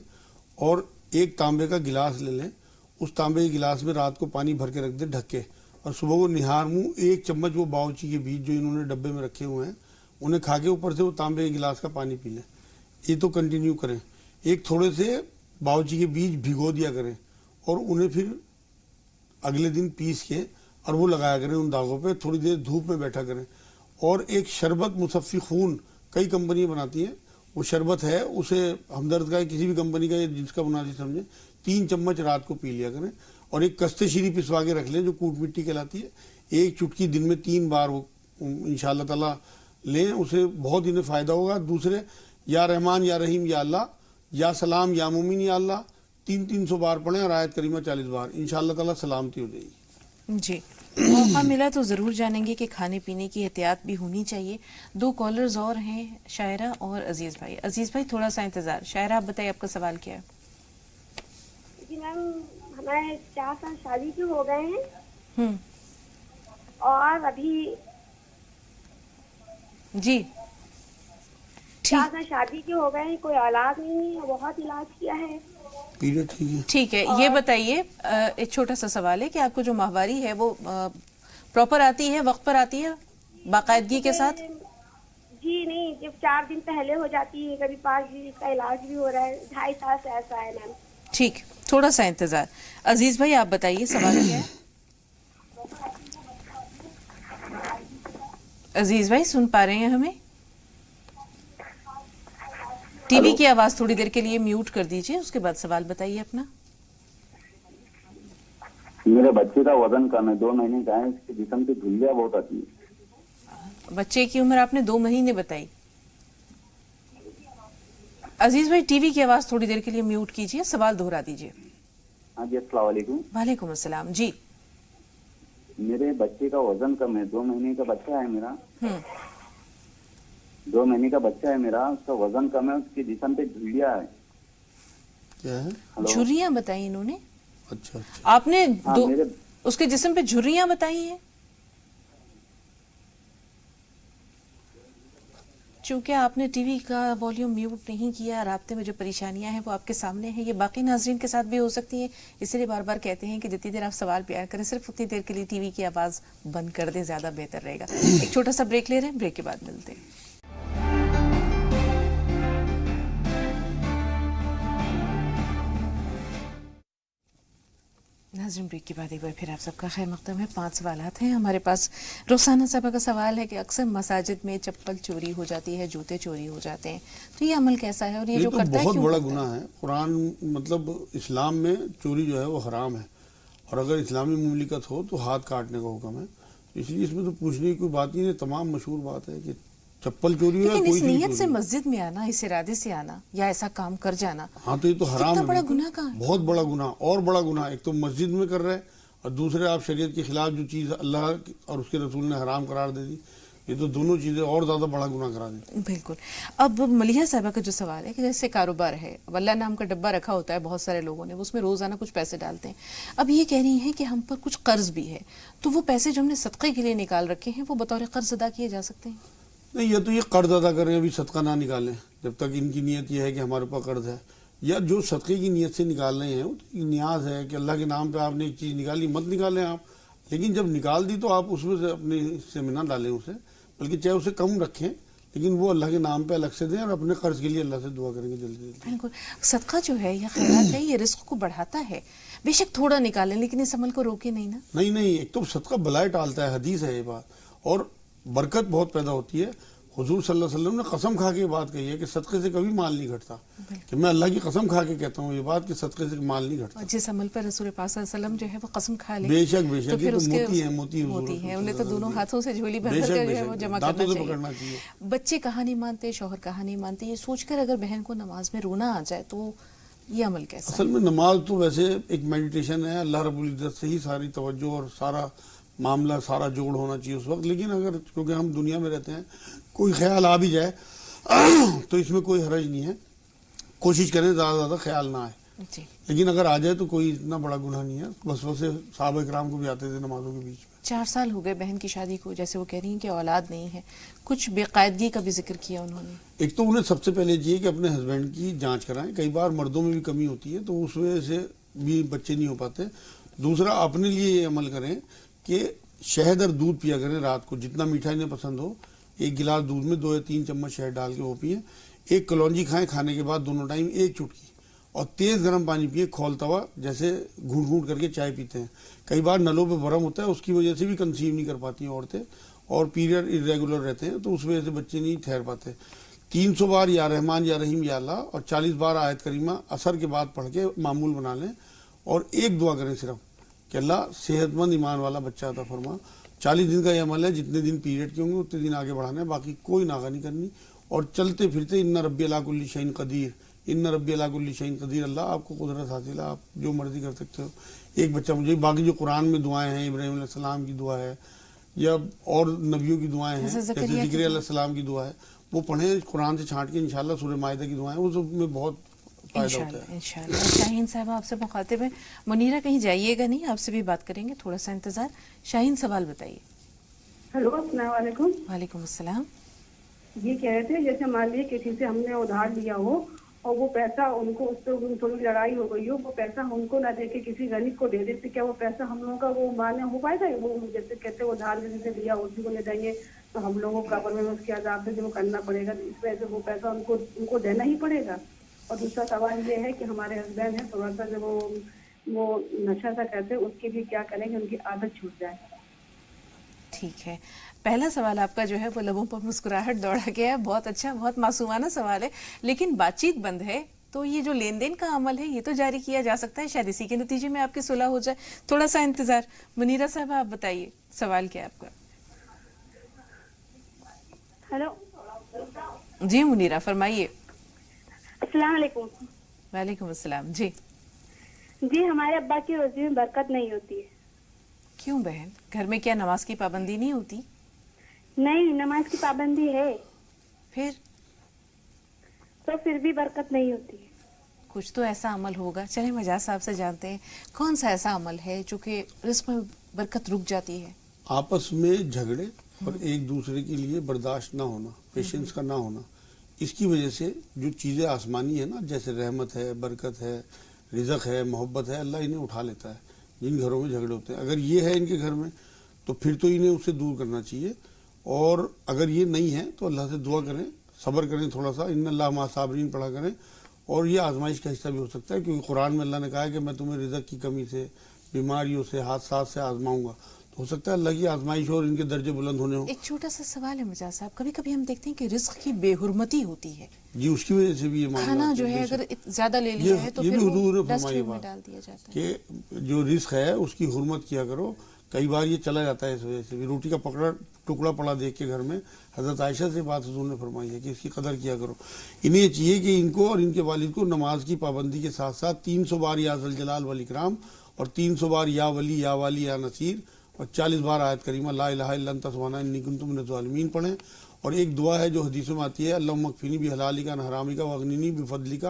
اور ایک تانبے کا گلاس لے لیں. اس تانبے کے گلاس میں رات کو پانی بھر کے رکھ دیں ڈھک کے، اور صبح کو نہار منہ 1 چمچ وہ باورچی کے بیج جو انہوں نے ڈبے میں رکھے ہوئے ہیں انہیں کھا کے اوپر سے وہ تانبے کے گلاس کا پانی پی لیں. یہ تو کنٹینیو کریں. ایک تھوڑے سے باورچی کے بیج بھگو دیا کریں اور انہیں پھر اگلے دن پیس کے اور وہ لگایا کریں ان داغوں پہ. تھوڑی دیر دھوپ میں بیٹھا کریں. اور ایک شربت مصفی خون کئی کمپنیاں بناتی ہیں، وہ شربت ہے، اسے ہمدرد کا کسی بھی کمپنی کا جس کا مناسب سمجھیں 3 چمچ رات کو پی لیا کریں. اور ایک کستہ شیری پسوا کے رکھ لیں جو کوٹ مٹی کہلاتی ہے. ایک چٹکی دن میں 3 بار وہ انشاءاللہ تعالیٰ لیں، اسے بہت انہیں فائدہ ہوگا. دوسرے یا رحمان یا رحیم یا اللہ، یا سلام یا مومن یا اللہ 300 بار پڑھیں اور آیت کریمہ 40 بار، انشاءاللہ تعالیٰ سلامتی ہو جائے گی. جی موقع ملا تو ضرور جانیں گے کہ کھانے پینے کی احتیاط بھی ہونی چاہیے. 2 کالرز اور ہیں، شاعرہ اور عزیز بھائی. عزیز بھائی تھوڑا سا انتظار. شاعرہ آپ بتائیے آپ کا سوال کیا ہے؟ جی میم ہمارے 4 سال شادی کے ہو گئے ہیں اور ابھی جی 4 سال شادی کے ہو گئے ہیں، کوئی اولاد نہیں ہے، بہت علاج کیا ہے. ٹھیک ہے. یہ بتائیے ایک چھوٹا سا سوال ہے کہ آپ کو جو ماہواری ہے وہ پراپر آتی ہے، وقت پر آتی ہے، باقاعدگی کے ساتھ؟ جی نہیں، جب 4 دن پہلے ہو جاتی ہے، کبھی 5 دن، اس کا علاج بھی ہو رہا ہے. 2.5 سال سے ایسا ہے میم. ٹھیک، تھوڑا سا انتظار. عزیز بھائی آپ بتائیے سوال کیا ہے؟ عزیز بھائی سن پا رہے ہیں ہمیں؟ ٹی وی کی آواز تھوڑی دیر کے لیے میوٹ کر دیجئے، اس کے بعد سوال بتائیے اپنا. میرے بچے کا وزن کم ہے، 2 مہینے کا ہے، اس کے جسم سے دھلیاں بہت آتی ہے. بچے کی عمر آپ نے 2 مہینے بتائی. عزیز بھائی ٹی وی کی آواز تھوڑی دیر کے لیے میوٹ کیجئے، سوال دہرا دیجئے. ہاں جی السلام علیکم. وعلیکم السلام. جی میرے بچے کا وزن کم ہے، 2 مہینے کا بچہ ہے میرا. 2 مہینے کا بچہ ہے میرا، اس کا وزن کم ہے، اس کے جسم پہ جھریاں ہے. کیا ہے؟ جھریاں بتائی انہوں نے؟ اچھا آپ نے اس کے جسم پہ جھریاں بتائی ہیں؟ چونکہ آپ نے ٹی وی کا والیوم میوٹ نہیں کیا، رابطے میں جو پریشانیاں ہیں وہ آپ کے سامنے ہیں. یہ باقی ناظرین کے ساتھ بھی ہو سکتی ہیں، اس لیے بار بار کہتے ہیں کہ جتنی دیر آپ سوال پیار کریں صرف اتنی دیر کے لیے ٹی وی کی آواز بند کر دیں، زیادہ بہتر رہے گا. ایک چھوٹا سا بریک لے رہے ہیں، بریک کے بعد ملتے ہیں. ناظرین بریک کے بعد ایک بار پھر آپ سب کا خیر مقدم ہے. 5 سوالات ہیں ہمارے پاس. روزانہ صاحبہ کا سوال ہے کہ اکثر مساجد میں چپل چوری ہو جاتی ہے، جوتے چوری ہو جاتے ہیں، تو یہ عمل کیسا ہے اور یہ جو کرتا ہے بہت کیوں بڑا کرتا ہے؟ گناہ ہے. قرآن مطلب اسلام میں چوری جو ہے وہ حرام ہے، اور اگر اسلامی مملکت ہو تو ہاتھ کاٹنے کا حکم ہے. اس لیے اس میں تو پوچھنے کی کوئی بات ہی نہیں. تمام مشہور بات ہے کہ چپل چوری ہو، لیکن اس نیت سے مسجد میں آنا، اس ارادے سے آنا یا ایسا کام کر جانا، ہاں تو یہ تو حرام ہے. بڑا گناہ کا بہت بڑا گناہ، اور بڑا گناہ. ایک تو مسجد میں کر رہے اور دوسرے آپ شریعت کے خلاف جو چیز اللہ اور اس کے رسول نے حرام قرار دے دی، یہ تو دونوں چیزیں اور زیادہ بڑا گناہ کرا دی. بالکل. اب ملیحہ صاحبہ کا جو سوال ہے کہ جیسے کاروبار ہے، اللہ نام کا ڈبہ رکھا ہوتا ہے بہت سارے لوگوں نے، اس میں روزانہ کچھ پیسے ڈالتے ہیں. اب یہ کہہ رہی ہیں کہ ہم پر کچھ قرض بھی ہے، تو وہ پیسے جو ہم نے صدقے کے لیے نکال رکھے ہیں وہ بطور قرض ادا کیے جا سکتے ہیں؟ نہیں، یا تو یہ قرض ادا کریں، ابھی صدقہ نہ نکالیں جب تک ان کی نیت یہ ہے کہ ہمارے اوپر قرض ہے. یا جو صدقے کی نیت سے نکال رہے ہیں وہ تو نیاز ہے کہ اللہ کے نام پہ آپ نے ایک چیز نکالی، مت نکالیں آپ. لیکن جب نکال دی تو آپ اس میں سے اپنے حصے میں نہ ڈالیں اسے، بلکہ چاہے اسے کم رکھیں، لیکن وہ اللہ کے نام پہ الگ سے دیں اور اپنے قرض کے لیے اللہ سے دعا کریں گے جلدی جلدی. بالکل. صدقہ جو ہے یا خیرات ہے یہ رزق کو بڑھاتا ہے، بے شک تھوڑا نکالیں لیکن اس عمل کو روکے نہیں نا. نہیں، ایک تو صدقہ بلائے ٹالتا ہے، حدیث ہے یہ بات، اور برکت بہت پیدا ہوتی ہے. حضور صلی اللہ علیہ وسلم نے قسم کھا کے یہ بات کہی ہے کہ صدقے سے کبھی مال نہیں گھٹتا، کہ میں اللہ کی قسم کھا کے کہتا ہوں یہ بات کہ صدقے سے مال نہیں گھٹتا. جس عمل پر رسول پاک صلی اللہ علیہ وسلم جو ہے وہ قسم کھا لے، بے شک تو پھر اس کے موتی ہے، انہیں تو دونوں ہاتھوں سے جھولی بھر کر جو ہے وہ جمع کرنا چاہیے. بچے کہاں نہیں مانتے، شوہر کہاں نہیں مانتے، یہ سوچ کر اگر بہن کو نماز میں رونا آ جائے تو یہ عمل کیسا؟ اصل میں نماز تو ویسے ایک میڈیٹیشن ہے، اللہ رب العزت سے ہی ساری توجہ اور سارا معاملہ سارا جوڑ ہونا چاہیے اس وقت. لیکن اگر کیونکہ ہم دنیا میں رہتے ہیں کوئی خیال آ بھی جائے تو اس میں کوئی حرج نہیں ہے. کوشش کریں زیادہ زیادہ خیال نہ آئے. جی. لیکن اگر آ جائے تو کوئی اتنا بڑا گناہ نہیں ہے. وسوسے صحابہ کرام کو بھی آتے تھے نمازوں کے بیچ میں. 4 سال ہو گئے بہن کی شادی کو، جیسے وہ کہہ رہی ہیں کہ اولاد نہیں ہے، کچھ بے قاعدگی کا بھی ذکر کیا انہوں نے. ایک تو انہیں سب سے پہلے چاہیے کہ اپنے ہسبینڈ کی جانچ کرائیں. کئی بار مردوں میں بھی کمی ہوتی ہے تو اس وجہ سے بھی بچے نہیں ہو پاتے. دوسرا اپنے لیے یہ عمل کریں کہ شہد اور دودھ پیا کریں رات کو، جتنا میٹھا انہیں پسند ہو. 1 گلاس دودھ میں 2 یا 3 چمچ شہد ڈال کے وہ پئیں. 1 کلونجی کھائیں کھانے کے بعد دونوں ٹائم 1 چٹکی، اور تیز گرم پانی پیئے کھولتا ہوا، جیسے گھونٹ گھونٹ کر کے چائے پیتے ہیں. کئی بار نلوں پہ برم ہوتا ہے، اس کی وجہ سے بھی کنسیو نہیں کر پاتی ہیں عورتیں، اور پیریڈ ارریگولر رہتے ہیں تو اس وجہ سے بچے نہیں ٹھہر پاتے. 300 بار یا رحمان یا رحیم یا اللہ اور 40 بار آیت کریمہ عصر کے بعد پڑھ کے معمول بنا لیں. اور ایک دعا کریں صرف کہ اللہ صحت مند ایمان والا بچہ عطا فرما. 40 دن کا یہ عمل ہے، جتنے دن پیریڈ کے ہوں گے اتنے دن آگے بڑھانا ہے، باقی کوئی ناغہ نہیں کرنی. اور چلتے پھرتے ان ربی علی کل شیء قدیر، ان ربی علی کل شیء قدیر. اللہ آپ کو قدرت حاصل ہے، آپ جو مرضی کر سکتے ہو. ایک بچہ مجھے، باقی جو قرآن میں دعائیں ہیں، ابراہیم علیہ السلام کی دعا ہے یا اور نبیوں کی دعائیں ہیں، جیسے ذکریا علیہ السلام کی دعا ہے، وہ پڑھیں قرآن سے چھانٹ کے. انشاءاللہ سورہ مائدہ کی دعائیں، وہ سب میں بہت فائدہ ہوتا ہے. انشاءاللہ. شاہین صاحبہ آپ سے مخاطب ہیں. منیرہ کہیں جائیے گا نہیں، آپ سے بھی بات کریں گے، تھوڑا سا انتظار. شاہین سوال بتائیے. ہیلو، السلام علیکم. وعلیکم السلام. یہ کہہ رہے تھے جیسے مان لیے کسی سے ہم نے ادھار لیا ہو اور وہ پیسہ ان کو، اس سے تھوڑی لڑائی ہو گئی ہو، وہ پیسہ ہم کو نہ دے کے کسی غریب کو دے دیتے، کیا وہ پیسہ ہم لوگوں کا وہ مانے ہو پائے گا؟ وہ جیسے کہتے ہیں ادھار کسی سے لیا اسی کو لے دیں گے تو ہم لوگوں کو قبر میں اس کے عذاب سے جو کرنا پڑے گا، اس وجہ سے وہ پیسہ ان کو دینا ہی پڑے گا. اور دوسرا سوال یہ ہے کہ ہمارے ہسبینڈ ہیں تھوڑا سا جو وہ نشہ سا کرتے ہیں، اس کے بھی کیا کریں گے ان کی عادت چھوٹ جائے. ٹھیک ہے. پہلا سوال آپ کا جو ہے وہ لبوں پر مسکراہٹ دوڑا گیا ہے. بہت اچھا، بہت معصومانہ سوال ہے. لیکن بات چیت بند ہے تو یہ جو لین دین کا عمل ہے یہ تو جاری کیا جا سکتا ہے، شاید اسی کے نتیجے میں آپ کی صلح ہو جائے. تھوڑا سا انتظار. منیرہ صاحب آپ بتائیے سوال کیا ہے آپ کا. ہیلو. جی منیرہ فرمائیے. السلام علیکم. وعلیکم السلام. جی ہمارے ابا کی روزی میں برکت نہیں ہوتی ہے. کیوں بہن؟ گھر میں کیا نماز کی پابندی نہیں ہوتی؟ نہیں، نماز کی پابندی ہے، پھر تو پھر بھی برکت نہیں ہوتی ہے. کچھ تو ایسا عمل ہوگا. چلیں مجاز صاحب سے جانتے ہیں کون سا ایسا عمل ہے جو کہ رزق میں برکت رک جاتی ہے. آپس میں جھگڑے اور ایک دوسرے کے لیے برداشت نہ ہونا، پیشنس کا نہ ہونا. اس کی وجہ سے جو چیزیں آسمانی ہیں نا، جیسے رحمت ہے، برکت ہے، رزق ہے، محبت ہے، اللہ انہیں اٹھا لیتا ہے. جن گھروں میں جھگڑے ہوتے ہیں، اگر یہ ہے ان کے گھر میں تو پھر تو انہیں اس سے دور کرنا چاہیے. اور اگر یہ نہیں ہے تو اللہ سے دعا کریں، صبر کریں تھوڑا سا. ان اللہ مع الصابرین پڑھا کریں. اور یہ آزمائش کا حصہ بھی ہو سکتا ہے، کیونکہ قرآن میں اللہ نے کہا ہے کہ میں تمہیں رزق کی کمی سے، بیماریوں سے، حادثات سے آزماؤں گا. تو ہو سکتا ہے اللہ کی آزمائش ہو اور ان کے درجے بلند ہونے ہوں. ایک چھوٹا سا سوال ہے مجاز صاحب، کبھی کبھی ہم دیکھتے ہیں کہ رزق کی بے حرمتی ہوتی ہے. جی اس کی وجہ سے بھی یہ کھانا جو ہے اگر زیادہ لے لیا ہے تو پھر وہ ڈسٹ بن میں ڈال دیا جاتا ہے کہ جو رزق ہے اس کی حرمت کیا کرو. کئی بار یہ چلا جاتا ہے اس وجہ سے بھی. روٹی کا پکڑا ٹکڑا پڑا دیکھ کے گھر میں، حضرت عائشہ سے بات حضور نے فرمائی ہے کہ اس کی قدر کیا کرو. انہیں یہ چاہیے کہ ان کو اور ان کے والد کو نماز کی پابندی کے ساتھ ساتھ 300 بار یا ذوالجلال والاکرام اور 300 بار یا ولی یا والی یا نصیر اور 40 بار آیت کریمہ لا الہ الا انت سبحانک انی کنت من الظالمین پڑھیں. اور ایک دعا ہے جو حدیثوں میں آتی ہے، اللہم اکفنی بحلالک عن حرامک واغننی بفضلک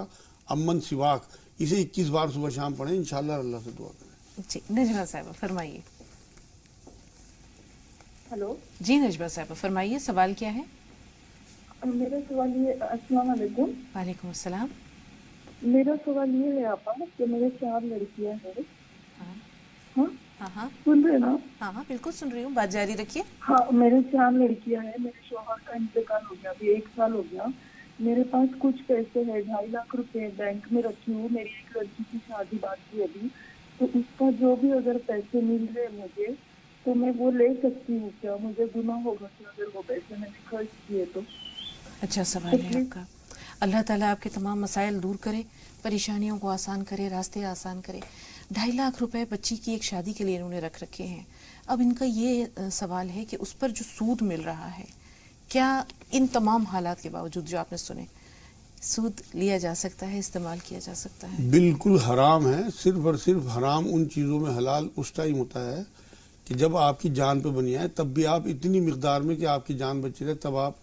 عمن سواک. اسے 21 بار صبح شام پڑھیں، انشاءاللہ اللہ سے دعا کریں. جی نجمہ صاحبہ فرمائیے. ہلو. جی نجمہ صاحبہ فرمائیے سوال کیا ہے. میرا سوال یہ، السلام علیکم. وعلیکم السلام. میرا سوال یہ ہے آپا کہ میرے 4 لڑکیاں ہیں. ہاں سن رہے نا؟ ہاں بالکل سن رہی ہوں، بات جاری رکھیے. ہاں میرے 4 لڑکیاں ہیں. میرے شوہر کا انتقال ہو گیا، ابھی 1 سال ہو گیا. میرے پاس کچھ پیسے ہیں، 2.5 لاکھ روپے بینک میں رکھی ہوں. میری ایک لڑکی کی شادی باقی ابھی، تو اس کا جو بھی اگر پیسے مل رہے مجھے تو میں وہ لے سکتی ہوں کیا؟ مجھے گناہ ہوگا کہ اگر وہ پیسے میں نے خرچ کیے تو؟ اچھا سوال ہے آپ کا. اللہ تعالیٰ آپ کے تمام مسائل دور کرے، پریشانیوں کو آسان کرے، راستے آسان کرے. 2.5 لاکھ روپے بچی کی ایک شادی کے لیے انہوں نے رکھ رکھے ہیں. اب ان کا یہ سوال ہے کہ اس پر جو سود مل رہا ہے، کیا ان تمام حالات کے باوجود جو آپ نے سنے، سود لیا جا سکتا ہے، استعمال کیا جا سکتا ہے؟ بالکل حرام ہے. صرف اور صرف حرام ان چیزوں میں حلال اس ٹائم ہوتا ہے کہ جب آپ کی جان پہ بنی آئے، تب بھی آپ اتنی مقدار میں کہ آپ کی جان بچی رہے تب آپ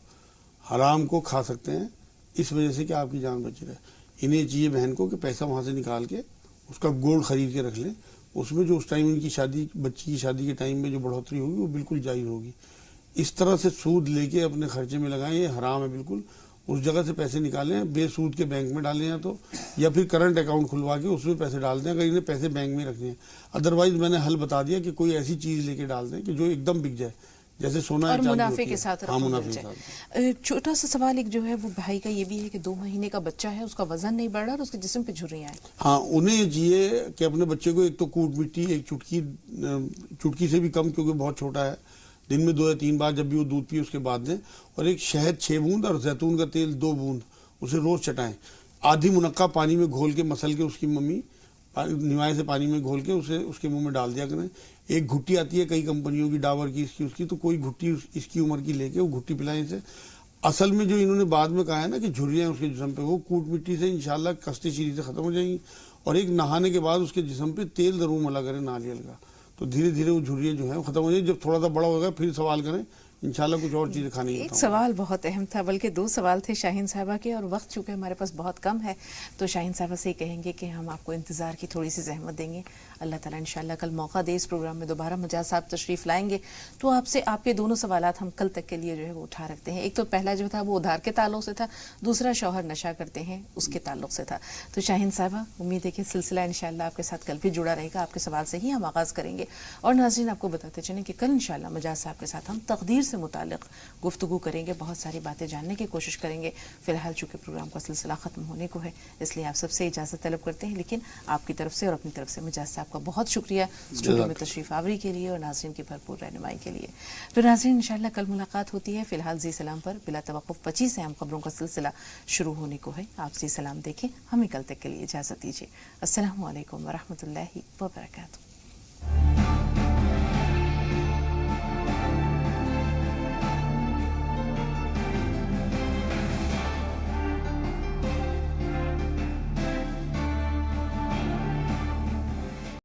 حرام کو کھا سکتے ہیں، اس وجہ سے کہ آپ کی جان بچی رہے. انہیں چاہیے بہن کو کہ پیسہ وہاں سے نکال کے اس کا گولڈ خرید کے رکھ لیں. اس میں جو اس ٹائم ان کی شادی بچی کی شادی کے ٹائم میں جو بڑھوتری ہوگی وہ بالکل جائز ہوگی. اس طرح سے سود لے کے اپنے خرچے میں لگائیں, یہ حرام ہے بالکل. اس جگہ سے پیسے نکالیں, بے سود کے بینک میں ڈالیں یا پھر کرنٹ اکاؤنٹ کھلوا کے اس میں پیسے ڈال دیں اگر انہیں پیسے بینک میں رکھنے ہیں. ادروائز میں نے حل بتا دیا کہ کوئی ایسی چیز لے کے ڈال دیں کہ جو ایک دم بک جائے, جیسے سونا اور منافع کے ساتھ رقم مل جائے. چھوٹا سا سوال ایک جو ہے وہ بھائی کا یہ بھی ہے کہ 2 مہینے کا بچہ ہے, اس کا وزن نہیں بڑھ رہا اور اس کے جسم پہ جھریاں ہیں. ہاں, انہیں یہ چاہیے کہ اپنے بچے کو ایک تو کوٹ مٹی ایک چٹکی سے بھی کم, کیونکہ بہت چھوٹا ہے, دن میں 2 یا 3 بار جب بھی وہ دودھ پیے اس کے بعد دیں, اور ایک شہد 6 بوند اور زیتون کا تیل 2 بوند اسے روز چٹائیں. آدھی منقع پانی میں گھول کے مسل کے اس کی ممی نوائے سے پانی میں گھول کے اسے اس کے منہ میں ڈال دیا کریں. ایک گھٹی آتی ہے کئی کمپنیوں کی, ڈاور کی, اس کی, تو کوئی گھٹی اس کی عمر کی لے کے وہ گھٹی پلائیں اسے. اصل میں جو انہوں نے بعد میں کہا ہے نا کہ جھریاں اس کے جسم پہ, وہ کوٹ مٹی سے انشاءاللہ کستی شیری سے ختم ہو جائیں گی. اور ایک نہانے کے بعد اس کے جسم پہ تیل ضرور ملا کریں ناریل کا, تو دھیرے دھیرے وہ جھریاں جو ہیں وہ ختم ہو جائیں. جب تھوڑا سا بڑا ہوگا پھر سوال کریں, انشاءاللہ کچھ اور چیزیں کھانے کی. ایک سوال بہت اہم تھا, بلکہ 2 سوال تھے شاہین صاحبہ کے, اور وقت چونکہ ہمارے پاس بہت کم ہے تو شاہین صاحبہ سے ہی کہیں گے کہ ہم آپ کو انتظار کی تھوڑی سی زحمت دیں گے. اللہ تعالیٰ انشاءاللہ کل موقع دے اس پروگرام میں دوبارہ مجاز صاحب تشریف لائیں گے تو آپ سے آپ کے دونوں سوالات ہم کل تک کے لیے جو ہے وہ اٹھا رکھتے ہیں. ایک تو پہلا جو تھا وہ ادھار کے تعلق سے تھا, دوسرا شوہر نشہ کرتے ہیں اس کے تعلق سے تھا. تو شاہین صاحبہ امید ہے کہ سلسلہ انشاءاللہ آپ کے ساتھ کل بھی جڑا رہے گا. آپ کے سوال سے ہی ہم آغاز کریں گے, اور ناظرین آپ کو بتاتے چلیں کہ کل انشاءاللہ مجاز صاحب کے ساتھ ہم تقدیر سے متعلق گفتگو کریں گے, بہت ساری باتیں جاننے کی کوشش کریں گے. فی الحال چونکہ پروگرام کا سلسلہ ختم ہونے کو ہے اس لیے آپ سب سے اجازت طلب کرتے ہیں, لیکن آپ کی طرف سے اور اپنی طرف سے مجاز صاحب کا بہت شکریہ اسٹوڈیو میں تشریف آوری کے لیے اور ناظرین کی بھرپور رہنمائی کے لیے. تو ناظرین انشاءاللہ کل ملاقات ہوتی ہے. فی الحال زی سلام پر بلا توقف 25 اہم خبروں کا سلسلہ شروع ہونے کو ہے. آپ زی سلام دیکھیں, ہمیں کل تک کے لیے اجازت دیجیے. السلام علیکم ورحمۃ اللہ وبرکاتہ.